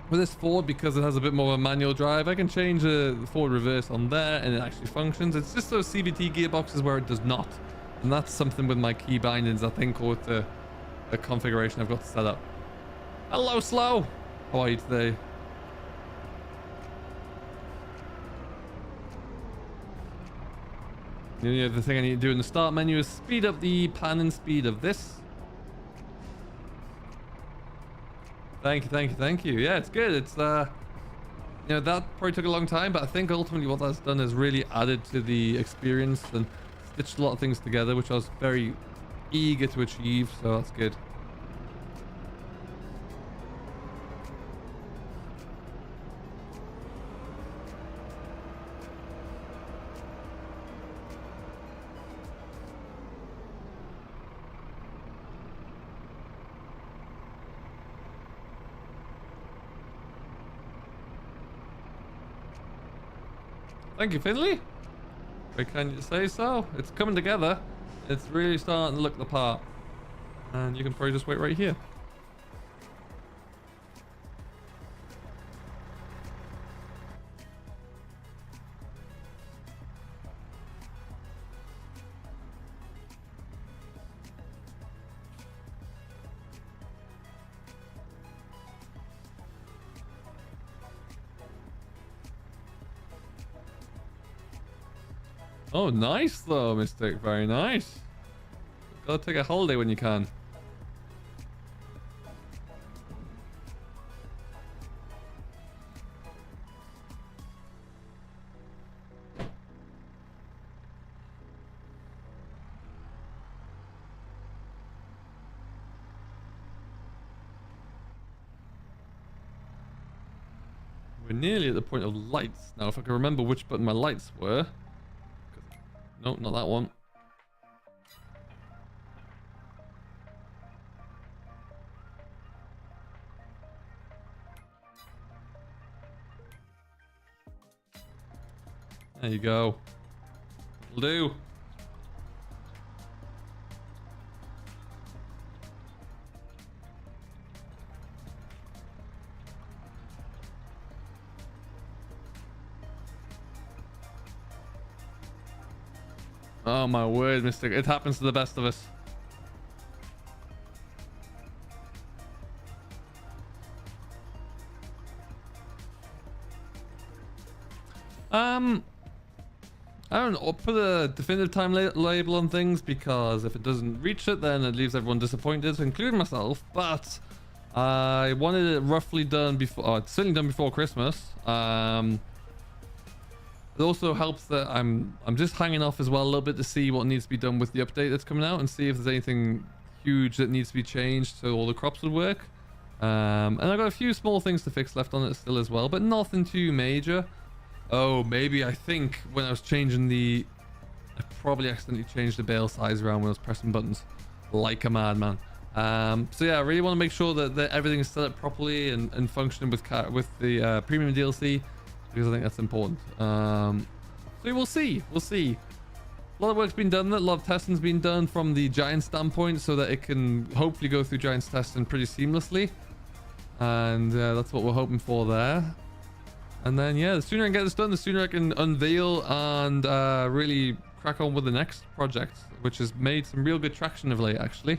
with this Ford, because it has a bit more of a manual drive, I can change the forward reverse on there and it actually functions. It's just those CVT gearboxes where it does not. And that's something with my key bindings, I think, or with the configuration I've got to set up. Hello, Slow. How are you today? The other thing I need to do in the start menu is speed up the pan and speed of this. Thank you, thank you, thank you. Yeah, it's good. It's you know, that probably took a long time, but I think ultimately what that's done is really added to the experience and stitched a lot of things together, which I was very eager to achieve, so that's good. Thank you, Finley. Very kind of you to say so. It's coming together. It's really starting to look the part. And you can probably just wait right here. Oh, nice though, Mystic. Very nice. Gotta take a holiday when you can. We're nearly at the point of lights. Now, if I can remember which button my lights were. No, not that one. There you go. Will do. Oh my word, Mystic. It happens to the best of us. I don't know, I'll put a definitive time label on things, because if it doesn't reach it, then it leaves everyone disappointed, including myself. But I wanted it roughly done before, certainly done before Christmas. It also helps that I'm just hanging off as well a little bit to see what needs to be done with the update that's coming out, and see if there's anything huge that needs to be changed so all the crops would work. And I've got a few small things to fix left on it still as well, but nothing too major. Oh, maybe I think when I was changing I probably accidentally changed the bale size around when I was pressing buttons like a madman. So yeah, I really want to make sure that everything is set up properly and functioning with the premium DLC, because I think that's important. So we'll see. A lot of work's been done. A lot of testing's been done from the Giant standpoint, so that it can hopefully go through Giant's testing pretty seamlessly. And that's what we're hoping for there. And then yeah, the sooner I can get this done, the sooner I can unveil and really crack on with the next project, which has made some real good traction of late, actually.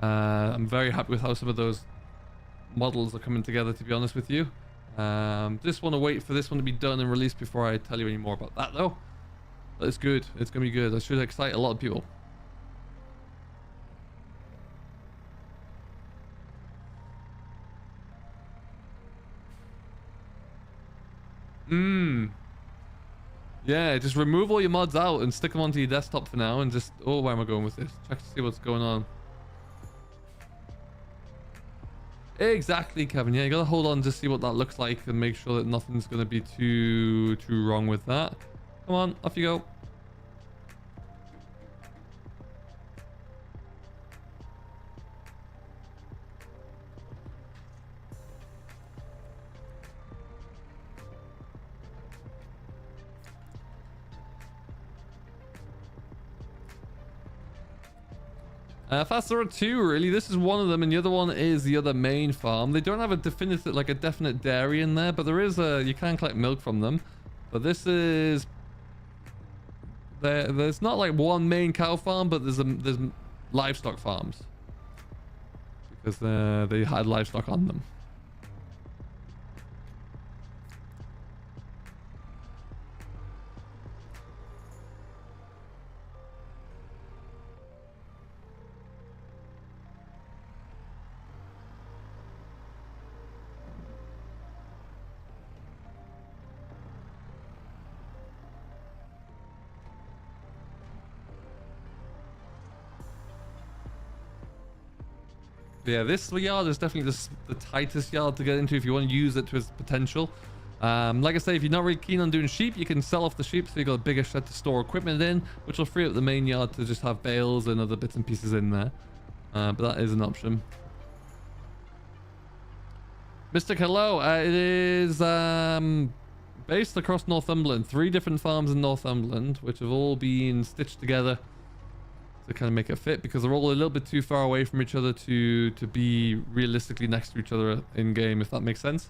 I'm very happy with how some of those models are coming together, to be honest with you. Just want to wait for this one to be done and released before I tell you any more about that, though. But it's good. It's gonna be good. That should excite a lot of people. Yeah, just remove all your mods out and stick them onto your desktop for now, and just... Oh, where am I going with this? Check to see what's going on. Exactly, Kevin. Yeah, you gotta hold on to see what that looks like and make sure that nothing's gonna be too wrong with that. Come on, off you go. Fast, there are two really. This is one of them, and the other one is the other main farm. They don't have a definite dairy in there, but there is you can collect milk from them. But this is there's not like one main cow farm, but there's livestock farms because they had livestock on them. Yeah, this yard is definitely the tightest yard to get into if you want to use it to its potential. Like I say, if you're not really keen on doing sheep, you can sell off the sheep so you got a bigger shed to store equipment in, which will free up the main yard to just have bales and other bits and pieces in there. But that is an option. Mr. Hello, it is based across Northumberland. 3 different farms in Northumberland, which have all been stitched together to kind of make it fit because they're all a little bit too far away from each other to be realistically next to each other in game, if that makes sense.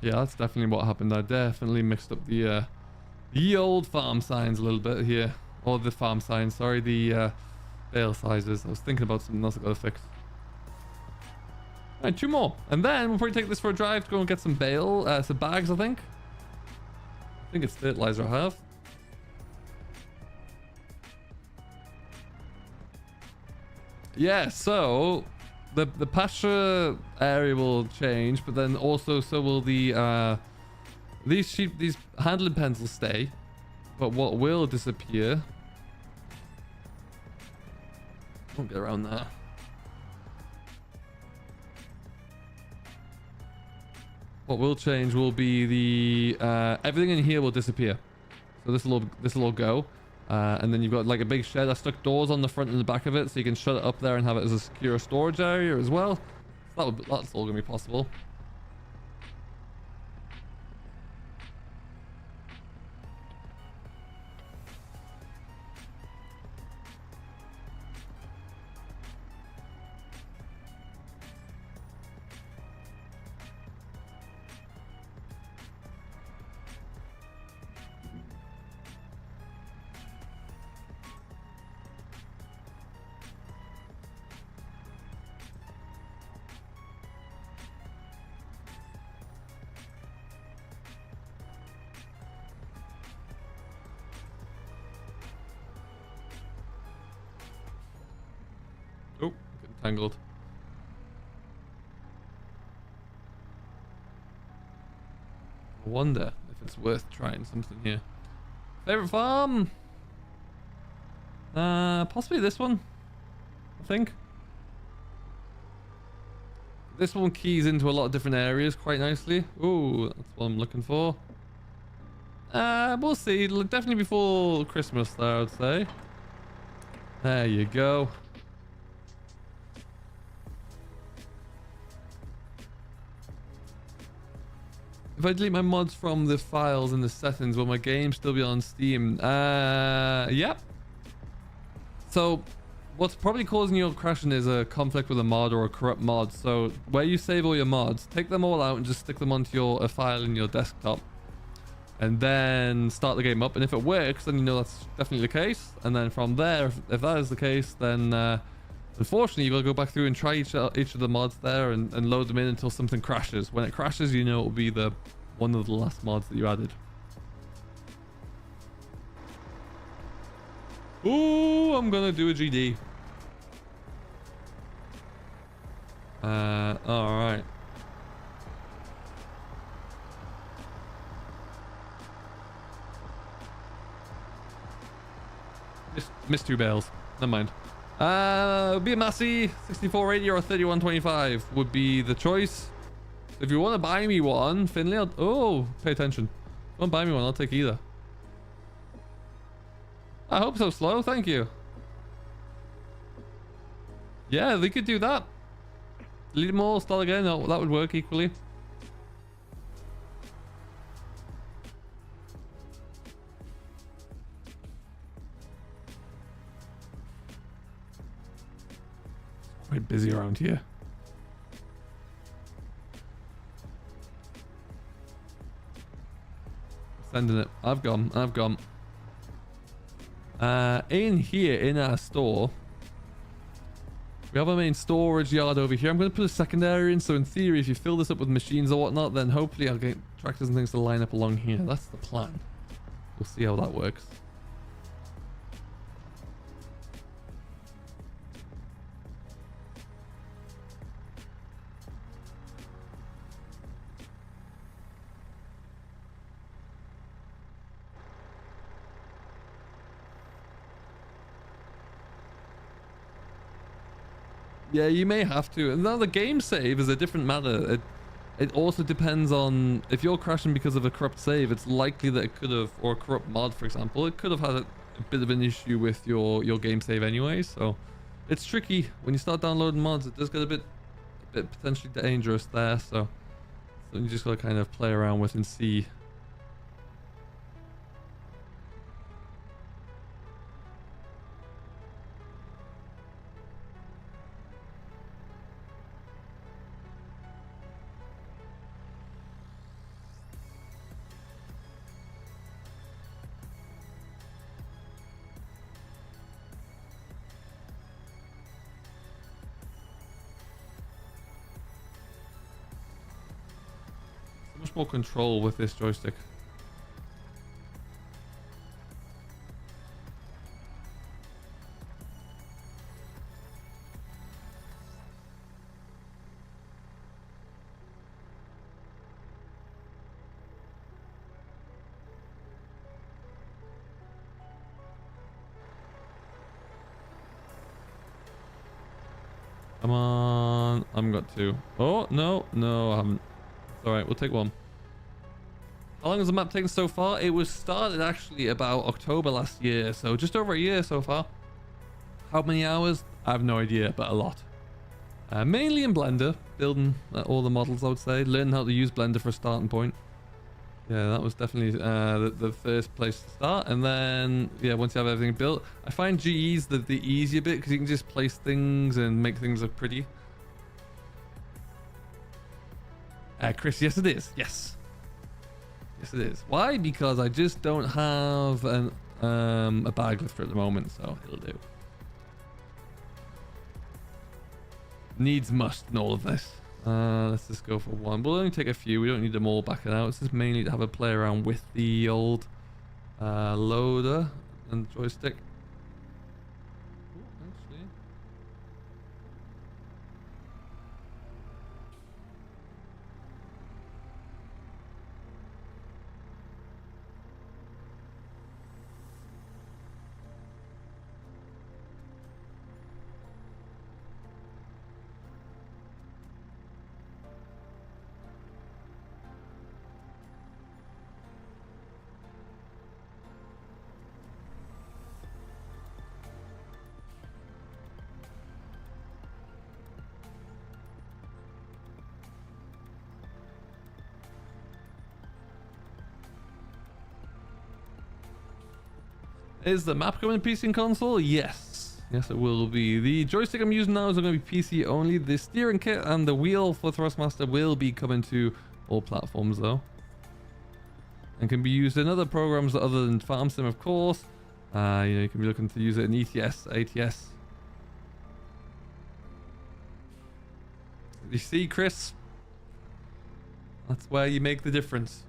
Yeah, that's definitely what happened. I definitely mixed up the old farm signs a little bit here, or the farm signs, sorry, the bale sizes. I was thinking about something else I gotta fix. Alright, 2 more. And then we'll probably take this for a drive to go and get some bale, some bags, I think. I think it's fertilizer I have. Yeah, so the pasture area will change, but then also so will the these handling pens will stay. But what will disappear, won't get around that. What will change will be the everything in here will disappear. So this will all go, and then you've got like a big shed. I stuck doors on the front and the back of it, so you can shut it up there and have it as a secure storage area as well. So that's all gonna be possible. Oh, getting tangled. I wonder if it's worth trying something here. Favorite farm? Possibly this one, I think. This one keys into a lot of different areas quite nicely. Ooh, that's what I'm looking for. We'll see. It'll definitely before Christmas there, I'd say. There you go. If I delete my mods from the files in the settings, will my game still be on Steam? Yep. So what's probably causing your crashing is a conflict with a mod or a corrupt mod. So where you save all your mods, take them all out and just stick them onto a file in your desktop, and then start the game up. And if it works, then you know that's definitely the case. And then from there, if that is the case, then unfortunately you've got to go back through and try each of the mods there and load them in until something crashes. When it crashes, you know it will be one of the last mods that you added. Ooh, I'm gonna do a GD. All right. Missed 2 bales. Never mind. Be a Massey 6480 or a 3125 would be the choice. If you want to buy me one, Finley, oh, pay attention. If you want to buy me one, I'll take either. I hope so, Slow. Thank you. Yeah, they could do that. Delete them all, start again. No, that would work equally. Quite busy around here. Sending it. I've gone. In here, in our store, we have a main storage yard over here. I'm going to put a secondary in, so in theory, if you fill this up with machines or whatnot, then hopefully I'll get tractors and things to line up along here. That's the plan. We'll see how that works. Yeah, you may have to. And now the game save is a different matter. It also depends on if you're crashing because of a corrupt save. It's likely that it could have, or a corrupt mod, for example, it could have had a bit of an issue with your game save anyway. So it's tricky when you start downloading mods. It does get a bit potentially dangerous there. So you just gotta kind of play around with and see. More control with this joystick. Come on, I haven't got 2. Oh no, I haven't. It's all right, we'll take 1. How long has the map taken so far? It was started actually about October last year, so just over a year so far. How many hours? I have no idea, but a lot. Mainly in Blender, building all the models, I would say. Learning how to use Blender for a starting point. Yeah, that was definitely the first place to start. And then, yeah, once you have everything built, I find GE's the easier bit because you can just place things and make things look pretty. Chris, yes it is. Yes. Yes, it is. Why? Because I just don't have a bag lifter at the moment, so it'll do. Needs must in all of this. Let's just go for 1. We'll only take a few. We don't need them all backing out. It's just mainly to have a play around with the old loader and joystick. Is the map coming to PC and console? Yes. Yes, it will be. The joystick I'm using now is going to be PC only. The steering kit and the wheel for Thrustmaster will be coming to all platforms though. And can be used in other programs other than FarmSim, of course. You know, you can be looking to use it in ETS, ATS. You see, Chris? That's where you make the difference.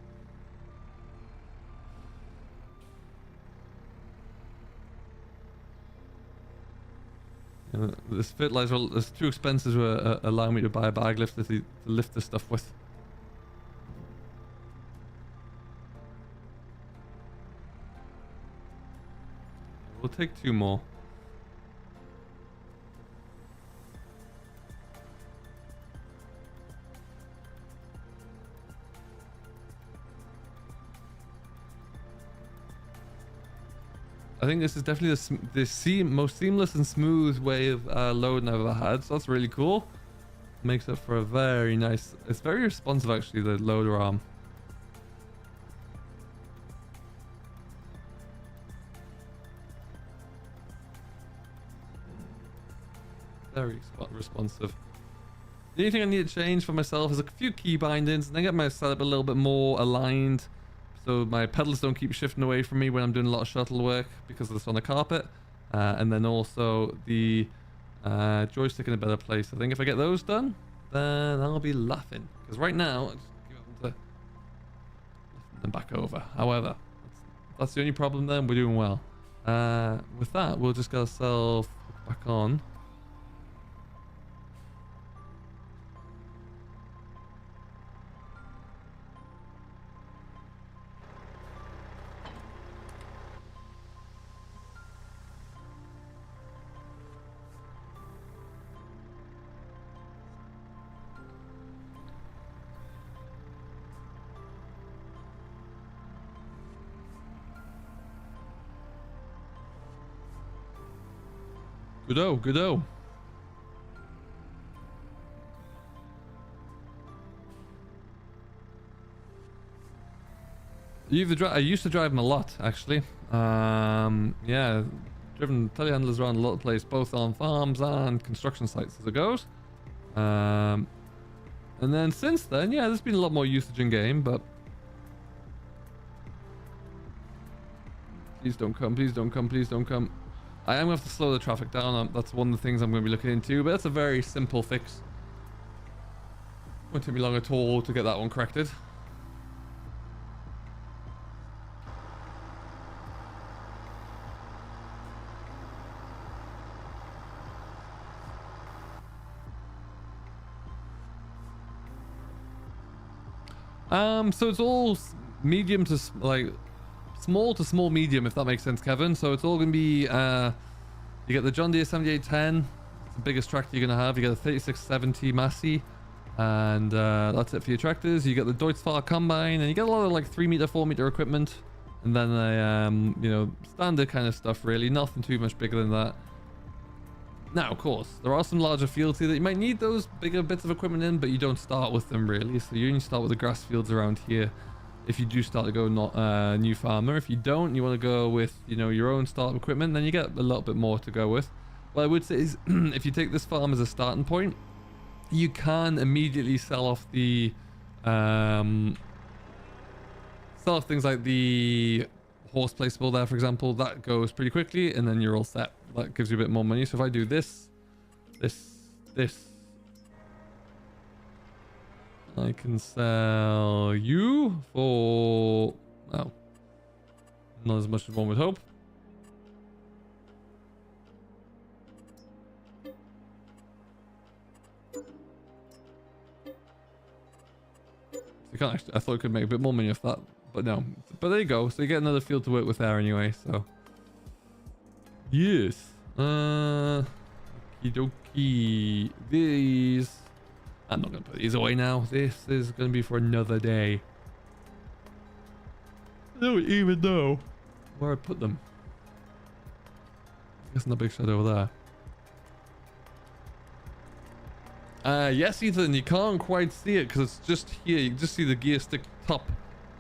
This fertilizer is too expensive to allow me to buy a bag lifter to lift this stuff with. We'll take 2 more. I think this is definitely the most seamless and smooth way of loading I've ever had. So that's really cool. Makes it for a very nice... It's very responsive, actually, the loader arm. Very responsive. The only thing I need to change for myself is a few key bindings, and then get my setup a little bit more aligned, so my pedals don't keep shifting away from me when I'm doing a lot of shuttle work because it's on the carpet. And then also the joystick in a better place. I think if I get those done, then I'll be laughing. Because right now, I just keep having to lift them back over. However, that's the only problem then. We're doing well. With that, we'll just get ourselves back on. Good-o, good-o. I used to drive them a lot, actually. Yeah, driven telehandlers around a lot of places, both on farms and construction sites as it goes. And then since then, yeah, there's been a lot more usage in game, but... Please don't come, please don't come, please don't come. I am going to have to slow the traffic down. That's one of the things I'm going to be looking into, but that's a very simple fix. Won't take me long at all to get that one corrected. So it's all medium to like small to small medium, if that makes sense, Kevin. So it's all gonna be you get the John Deere 7810, it's the biggest tractor you're gonna have. You get a 3670 Massey, and that's it for your tractors. You get the Deutz-Fahr combine, and you get a lot of like 3-meter, 4-meter equipment, and then you know, standard kind of stuff. Really, nothing too much bigger than that. Now, of course, there are some larger fields here that you might need those bigger bits of equipment in, but you don't start with them really. So you only start with the grass fields around here. If you do start to go not new farmer, if you don't, you want to go with, you know, your own startup equipment, then you get a little bit more to go with. What I would say is, if you take this farm as a starting point, you can immediately sell off the things like the horse placeable there, for example. That goes pretty quickly, and then you're all set. That gives you a bit more money. So if I do this, I can sell you for, oh, not as much as one would hope. You can't actually, I thought I could make a bit more money off that, but no. But there you go. So you get another field to work with there anyway. So yes. Okie dokie. These, I'm not gonna put these away now. This is gonna be for another day. I don't even know where I put them. I guess in the big shed over there. Yes, Ethan, you can't quite see it because it's just here. You can just see the gear stick top.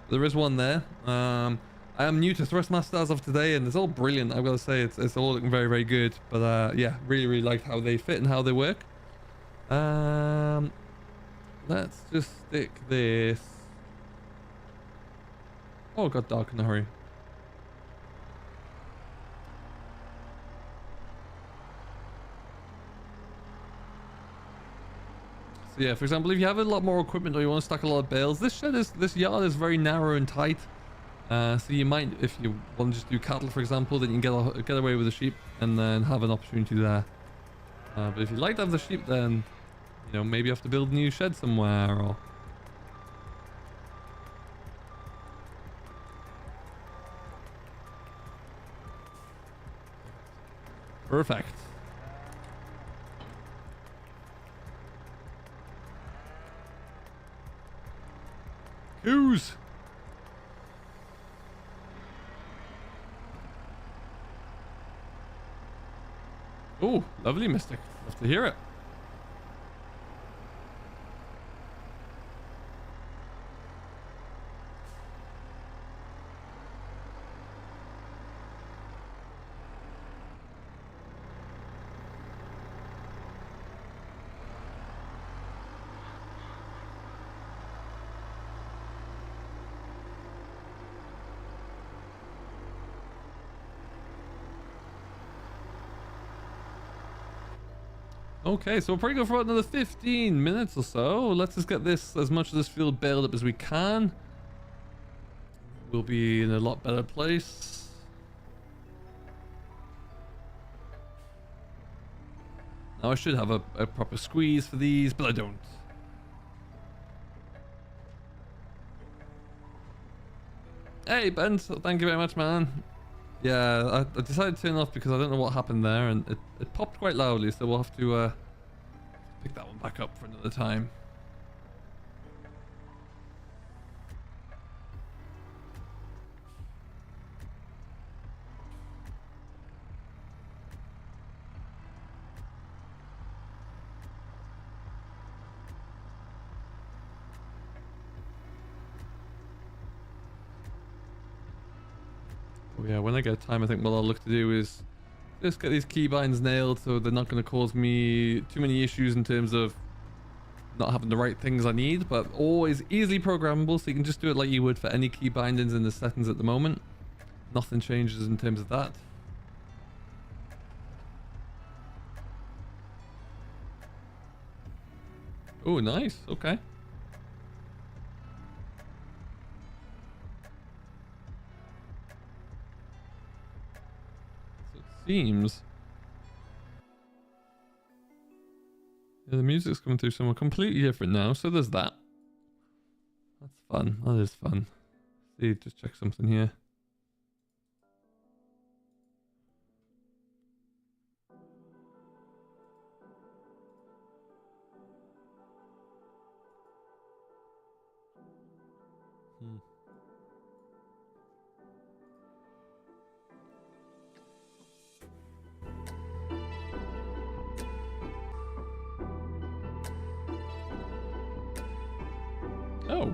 There is one there. I am new to Thrustmaster as of today, and it's all brilliant. I've got to say, it's all looking very, very good. But yeah, really like how they fit and how they work. Let's just stick this. Oh, it got dark in a hurry. So yeah, for example, if you have a lot more equipment or you want to stack a lot of bales, this yard is very narrow and tight. So you might, if you want to just do cattle, for example, then you can get away with the sheep and then have an opportunity there. But if you like to have the sheep, then you know, maybe you have to build a new shed somewhere, or Perfect. Coos. Oh, lovely, Mystic. Love to hear it. Okay, so we'll probably go for another 15 minutes or so. Let's just get this, as much of this field bailed up as we can. We'll be in a lot better place. Now I should have a proper squeeze for these, but I don't. Hey, Ben, thank you very much, man. Yeah, I decided to turn it off because I don't know what happened there, and it popped quite loudly, so we'll have to pick that one back up for another time. Oh yeah, when I get time, I think what I'll look to do is just get these keybinds nailed so they're not going to cause me too many issues in terms of not having the right things I need, but always easily programmable, so you can just do it like you would for any key bindings in the settings at the moment. Nothing changes in terms of that. Oh, nice. Okay. So it seems... yeah, the music's coming through somewhere completely different now, so there's that. That's fun. That is fun. See, just check something here. Oh.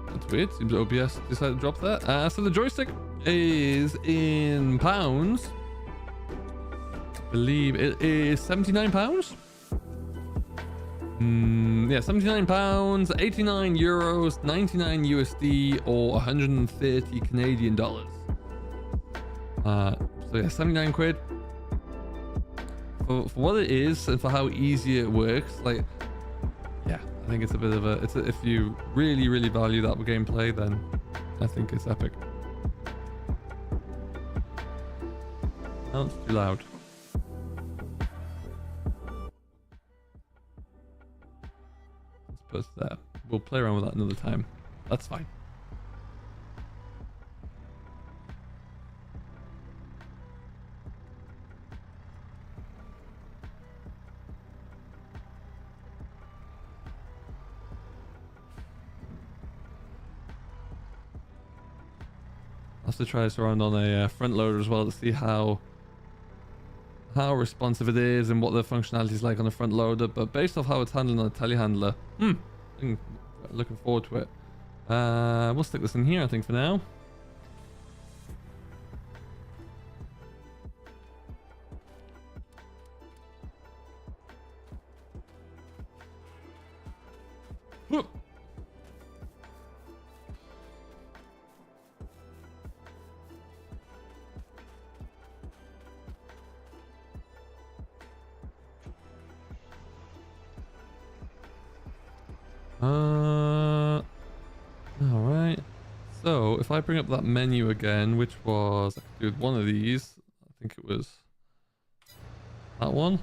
That's weird. Seems OBS decided to drop that. So the joystick is in pounds. I believe it is £79. Yeah, £79, 89 euros, 99 USD, or 130 Canadian dollars. So yeah, 79 quid. For what it is and for how easy it works, like, yeah, I think it's a bit of a, if you really, really value that gameplay, then I think it's epic. Oh, it's too loud. Let's put it there. We'll play around with that another time. That's fine. I'll have to try this around on a front loader as well to see how responsive it is and what the functionality is like on the front loader, but based off how it's handling on a telehandler, I'm looking forward to it. We'll stick this in here, I think, for now. Whoop. Alright. So, if I bring up that menu again, which was, I could do with one of these. I think it was that one.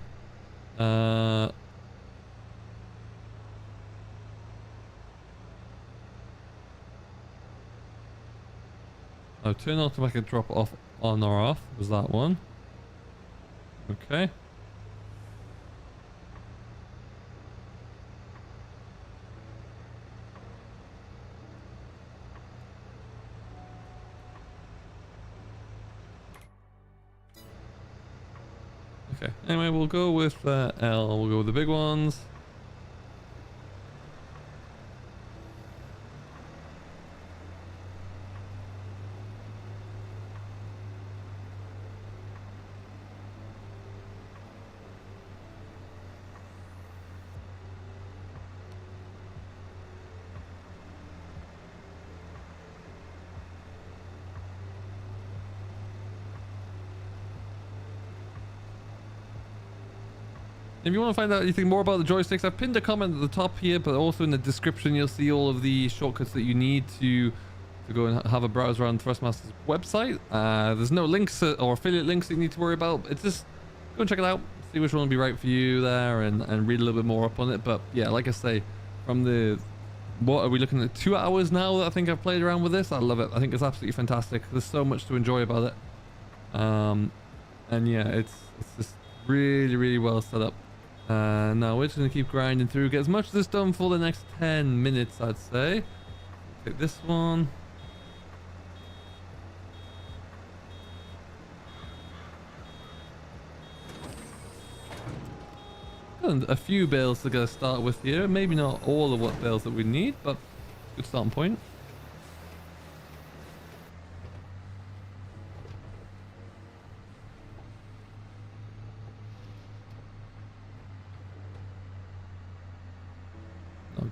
Oh, turn automatic drop off on or off was that one. Okay. Okay, anyway, we'll go with L. We'll go with the big ones. If you want to find out anything more about the joysticks, I've pinned a comment at the top here, but also in the description you'll see all of the shortcuts that you need to go and have a browse around Thrustmaster's website. There's no links or affiliate links that you need to worry about. It's just go and check it out, see which one will be right for you there, and read a little bit more up on it. But yeah, like I say, from the, what are we looking at, 2 hours now that I think I've played around with this. I love it. I think it's absolutely fantastic. There's so much to enjoy about it. And yeah, it's just really well set up. Now we're just going to keep grinding through, get as much of this done for the next 10 minutes, I'd say. Take this one. And a few bales to get us started with here. Maybe not all of what bales that we need, but good starting point.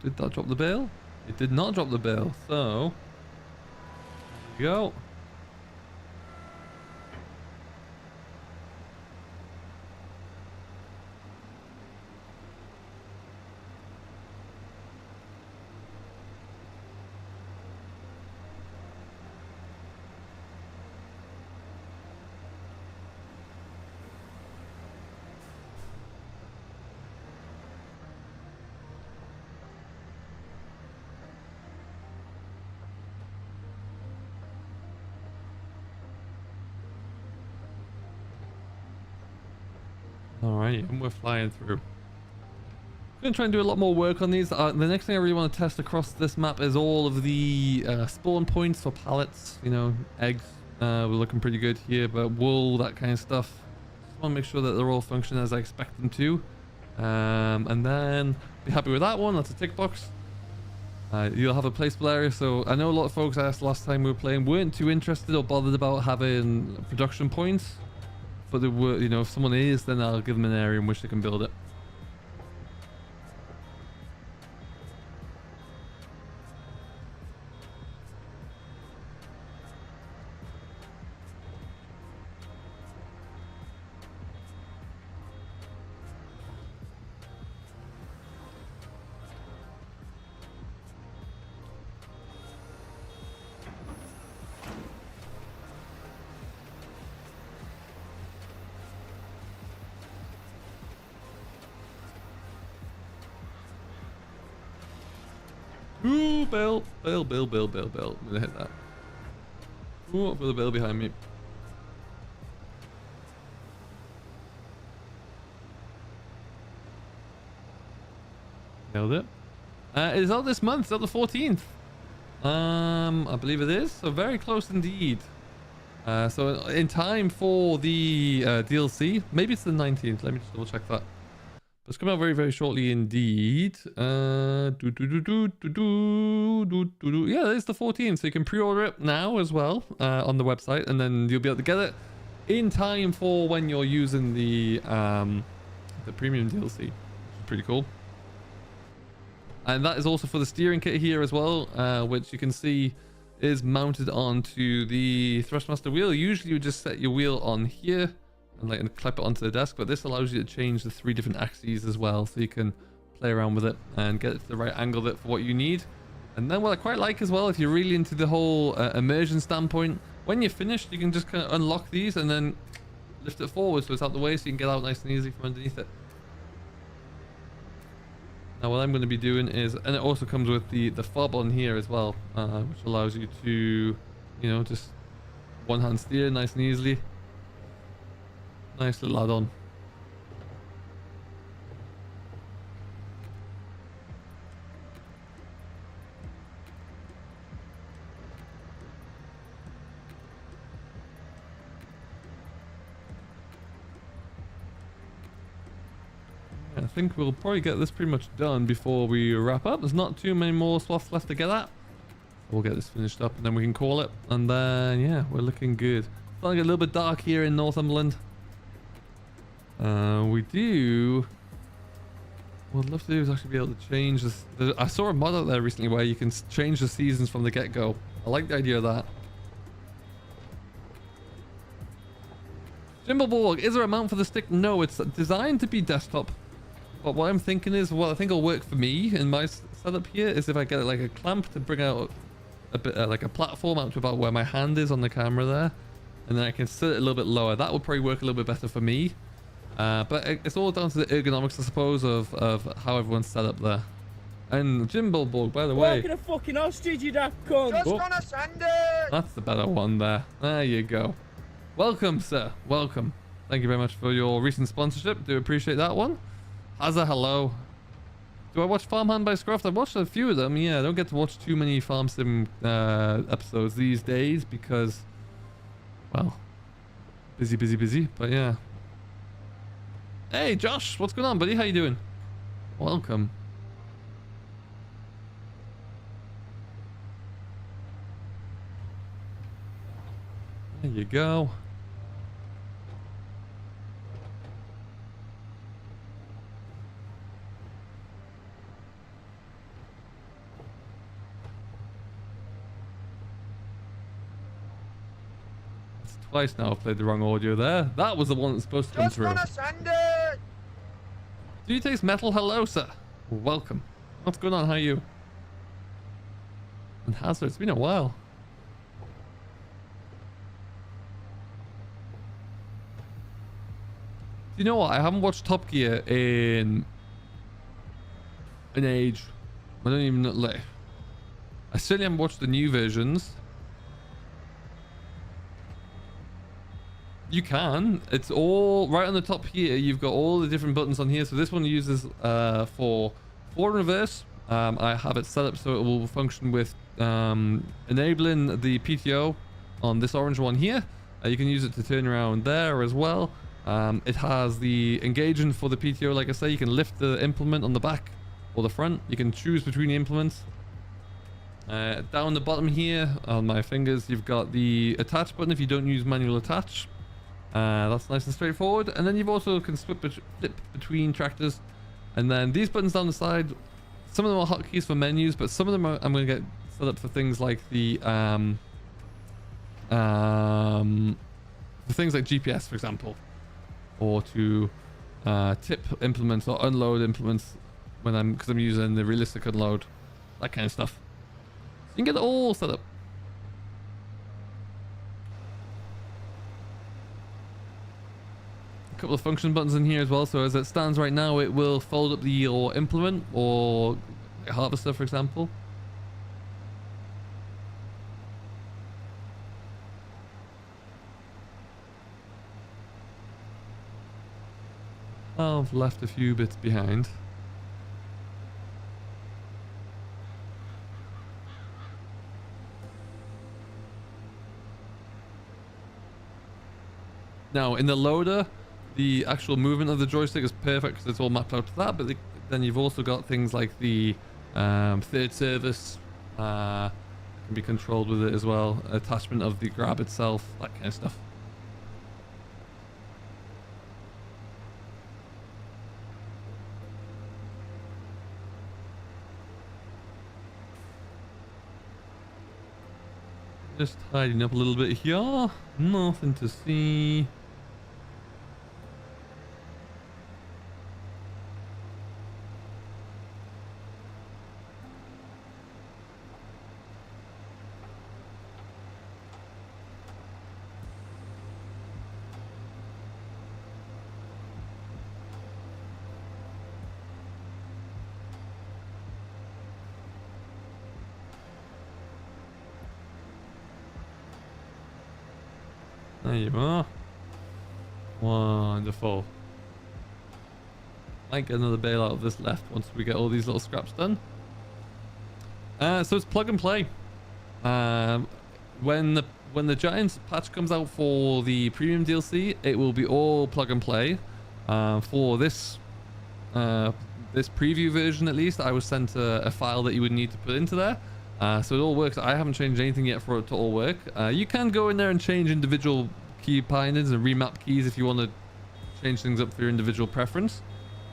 Did that drop the bale? It did not drop the bale, so here we go. Alright, and we're flying through. I'm going to try and do a lot more work on these. The next thing I really want to test across this map is all of the spawn points for pallets. You know, eggs. We're looking pretty good here, but wool, that kind of stuff. Just want to make sure that they're all functioning as I expect them to. And then be happy with that one. That's a tick box. You'll have a placeable area. So I know a lot of folks asked last time we were playing weren't too interested or bothered about having production points. But they were, you know, if someone is, then I'll give them an area in which they can build it. Ooh, bale. I'm gonna hit that. Ooh, for the bale behind me. Nailed it. It is out this month, it's out the 14th. I believe it is, so very close indeed. So in time for the DLC, maybe it's the 19th, let me just double check that. It's coming out very shortly indeed. Yeah, it's the 14th, so you can pre-order it now as well on the website, and then you'll be able to get it in time for when you're using the premium DLC, which is pretty cool. And that is also for the steering kit here as well, which you can see is mounted onto the Thrustmaster wheel. Usually you just set your wheel on here and clip it onto the desk, but this allows you to change the 3 different axes as well, so you can play around with it and get it to the right angle of it for what you need. And then what I quite like as well, if you're really into the whole immersion standpoint, when you're finished you can just kind of unlock these and then lift it forward so it's out the way, so you can get out nice and easy from underneath it. Now what I'm going to be doing is, and it also comes with the fob on here as well, which allows you to, you know, just One hand steer, nice and easily. Nice little add-on. I think we'll probably get this pretty much done before we wrap up. There's not too many more swaths left to get at. We'll get this finished up and then we can call it. And then, yeah, we're looking good. Starting to get a little bit dark here in Northumberland. We do... What I'd love to do is actually be able to change this. I saw a mod out there recently where you can change the seasons from the get-go. I like the idea of that. Jimbleborg, is there a mount for the stick? No, it's designed to be desktop. But what I'm thinking is, what I think will work for me in my setup here is if I get like a clamp to bring out a bit like a platform out to about where my hand is on the camera there, and then I can sit it a little bit lower. That would probably work a little bit better for me. But it's all down to the ergonomics, I suppose, of how everyone's set up there. And Jimbleborg, by the way. Walking a fucking ostrich, you that cunt. Just gonna send it. That's the better one there. There you go. Welcome, sir. Welcome. Thank you very much for your recent sponsorship. Do appreciate that one. Hazza, hello. Do I watch Farmhand by Scruff? I've watched a few of them. Yeah, I don't get to watch too many Farm Sim episodes these days because, well, busy. But yeah. Hey, Josh, what's going on, buddy? How you doing? Welcome. There you go. Twice now I've played the wrong audio there. That was the one that's supposed to come through. Just gonna send it. Do you taste metal? Hello, sir. Welcome. What's going on? How are you? And Hazard, it's been a while. You know what? I haven't watched Top Gear in an age. I don't even know. Like, I certainly haven't watched the new versions. You can. It's all right on the top here. You've got all the different buttons on here. So this one uses for forward and reverse. I have it set up so it will function with enabling the PTO on this orange one here. You can use it to turn around there as well. It has the engagement for the PTO. Like I say, you can lift the implement on the back or the front. You can choose between the implements. Down the bottom here on my fingers, you've got the attach button if you don't use manual attach. That's nice and straightforward. And then you've also can flip between tractors. And then these buttons down the side, some of them are hotkeys for menus, but some of them I'm going to get set up for things like the for things like GPS, for example, or to tip implements or unload implements when because I'm using the realistic unload, that kind of stuff. So you can get it all set up. Couple of function buttons in here as well, so as it stands right now it will fold up your implement or harvester, for example. I've left a few bits behind. Now in the loader, the actual movement of the joystick is perfect because it's all mapped out to that, but then you've also got things like the third service can be controlled with it as well, attachment of the grab itself, that kind of stuff. Just tidying up a little bit here, nothing to see. There you are. Wonderful. Might get another bale out of this left once we get all these little scraps done. So it's plug and play. When the Giants patch comes out for the premium DLC, it will be all plug and play. For this preview version, at least, I was sent a file that you would need to put into there. So it all works. I haven't changed anything yet for it to all work. You can go in there and change individual key bindings and remap keys if you want to change things up for your individual preference.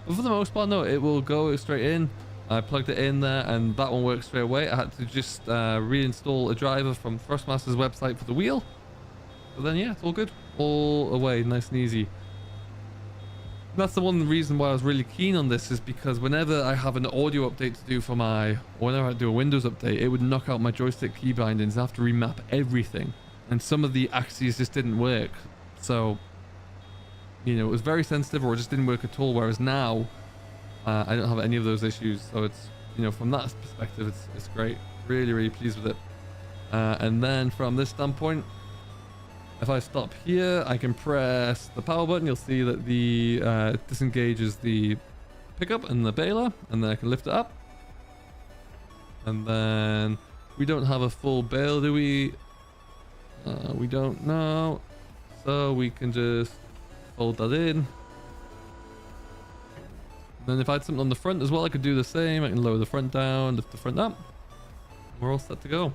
But for the most part, no, it will go straight in. I plugged it in there and that one works straight away. I had to just reinstall a driver from Thrustmaster's website for the wheel. But then yeah, it's all good. All away, nice and easy. That's the one reason why I was really keen on this, is because whenever I have an audio update to do for my, or whenever I do a Windows update, it would knock out my joystick key bindings. I have to remap everything. And some of the axes just didn't work. So, you know, it was very sensitive or it just didn't work at all. Whereas now, I don't have any of those issues. So it's, you know, from that perspective, it's great. Really, really pleased with it. And then from this standpoint, if I stop here, I can press the power button. You'll see that the disengages the pickup and the baler, and then I can lift it up. And then we don't have a full bale, do we? We don't know. So we can just fold that in. Then if I had something on the front as well, I could do the same. I can lower the front down, lift the front up. We're all set to go.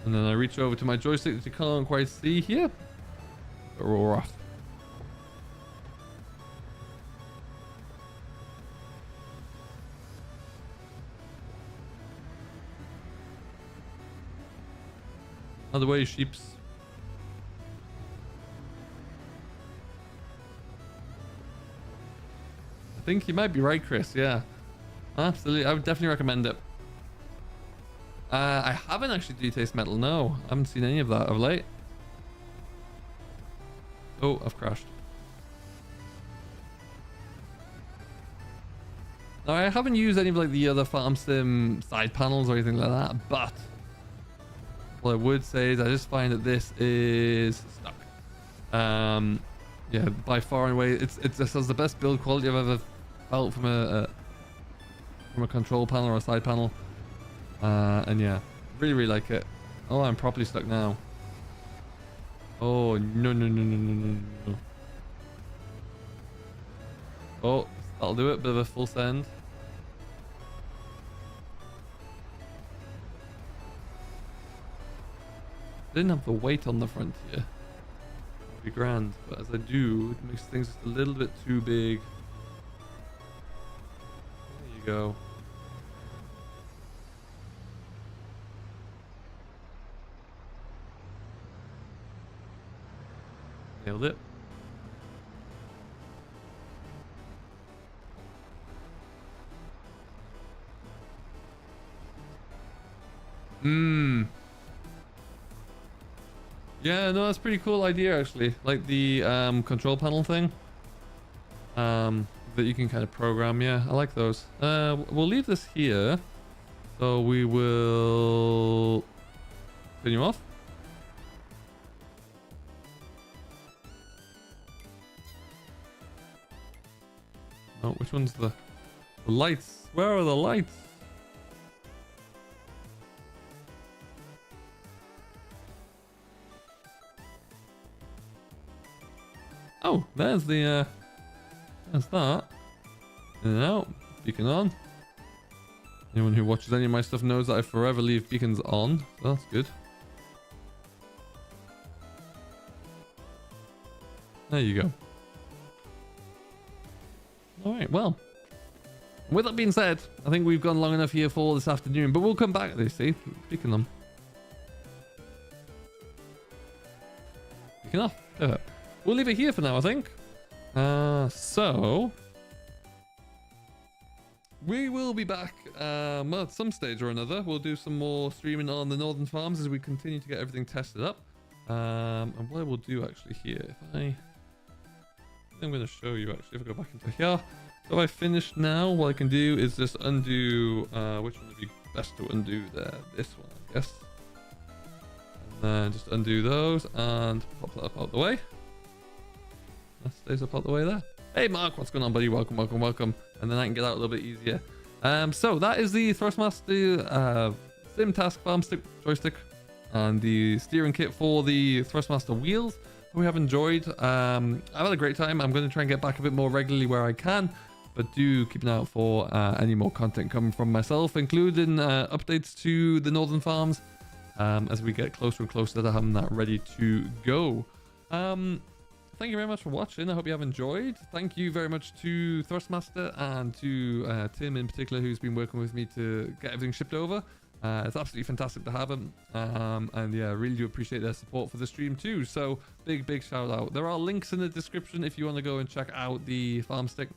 And then I reach over to my joystick that you can't quite see here. But we're off. Other way, sheeps. I think you might be right, Chris. Yeah, absolutely. I would definitely recommend it. I haven't actually detaced metal. No, I haven't seen any of that of late. Oh, I've crashed. Now, I haven't used any of like the other farm sim side panels or anything like that, but what I would say is I just find that this is stuck. Yeah, by far and away, it just has the best build quality I've ever felt from a control panel or a side panel. And yeah, really like it. Oh, I'm properly stuck now. Oh, no. Oh, that'll do it. Bit of a full send. I didn't have the weight on the front here. It'd be grand, but as I do, it makes things just a little bit too big. There you go. Nailed it. Yeah, no, that's a pretty cool idea actually. Like the control panel thing. That you can kind of program. Yeah, I like those. We'll leave this here. So we will turn you off. Oh, which one's the lights? Where are the lights? Oh, there's the there's that. In and out. Beacon on. Anyone who watches any of my stuff knows that I forever leave beacons on, so that's good. There you go. Alright, well, with that being said, I think we've gone long enough here for this afternoon, but we'll come back. They see, speaking them. Speaking off. We'll leave it here for now, I think. So we will be back well, at some stage or another. We'll do some more streaming on the northern farms as we continue to get everything tested up. And what I will do actually here, if I'm going to show you actually, if I go back into here. So if I finish now, what I can do is just undo, which one would be best to undo there? This one, I guess. And just undo those and pop that up out the way. That stays up out the way there. Hey Mark, what's going on, buddy? Welcome, welcome, welcome. And then I can get out a little bit easier. So that is the THRUSTMASTER Simtask FarmStick joystick and the steering kit for the THRUSTMASTER wheels. We have enjoyed. I've had a great time. I'm going to try and get back a bit more regularly where I can, but do keep an eye out for any more content coming from myself, including updates to the northern farms as we get closer and closer to having that ready to go. Thank you very much for watching. I hope you have enjoyed. Thank you very much to THRUSTMASTER and to Tim in particular, who's been working with me to get everything shipped over. It's absolutely fantastic to have him. And yeah, really do appreciate their support for the stream too. So big shout out. There are links in the description if you want to go and check out the FarmStick.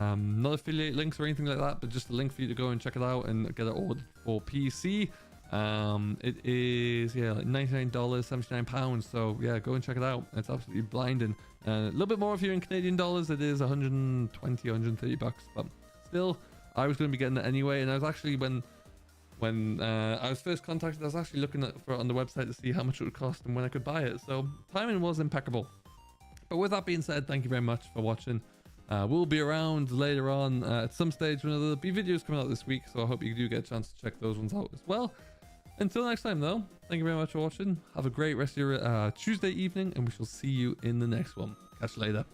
Not affiliate links or anything like that, but just a link for you to go and check it out and get it ordered for PC. It is, yeah, like $99, 79 pounds. So yeah, go and check it out. It's absolutely blinding. A little bit more if you're in Canadian dollars. It is 120, 130 bucks, but still, I was going to be getting it anyway. And I was actually, when I was first contacted, I was actually looking for it on the website to see how much it would cost and when I could buy it. So timing was impeccable. But with that being said, thank you very much for watching. We'll be around later on at some stage when there'll be videos coming out this week. So I hope you do get a chance to check those ones out as well. Until next time, though, thank you very much for watching. Have a great rest of your Tuesday evening, and we shall see you in the next one. Catch you later.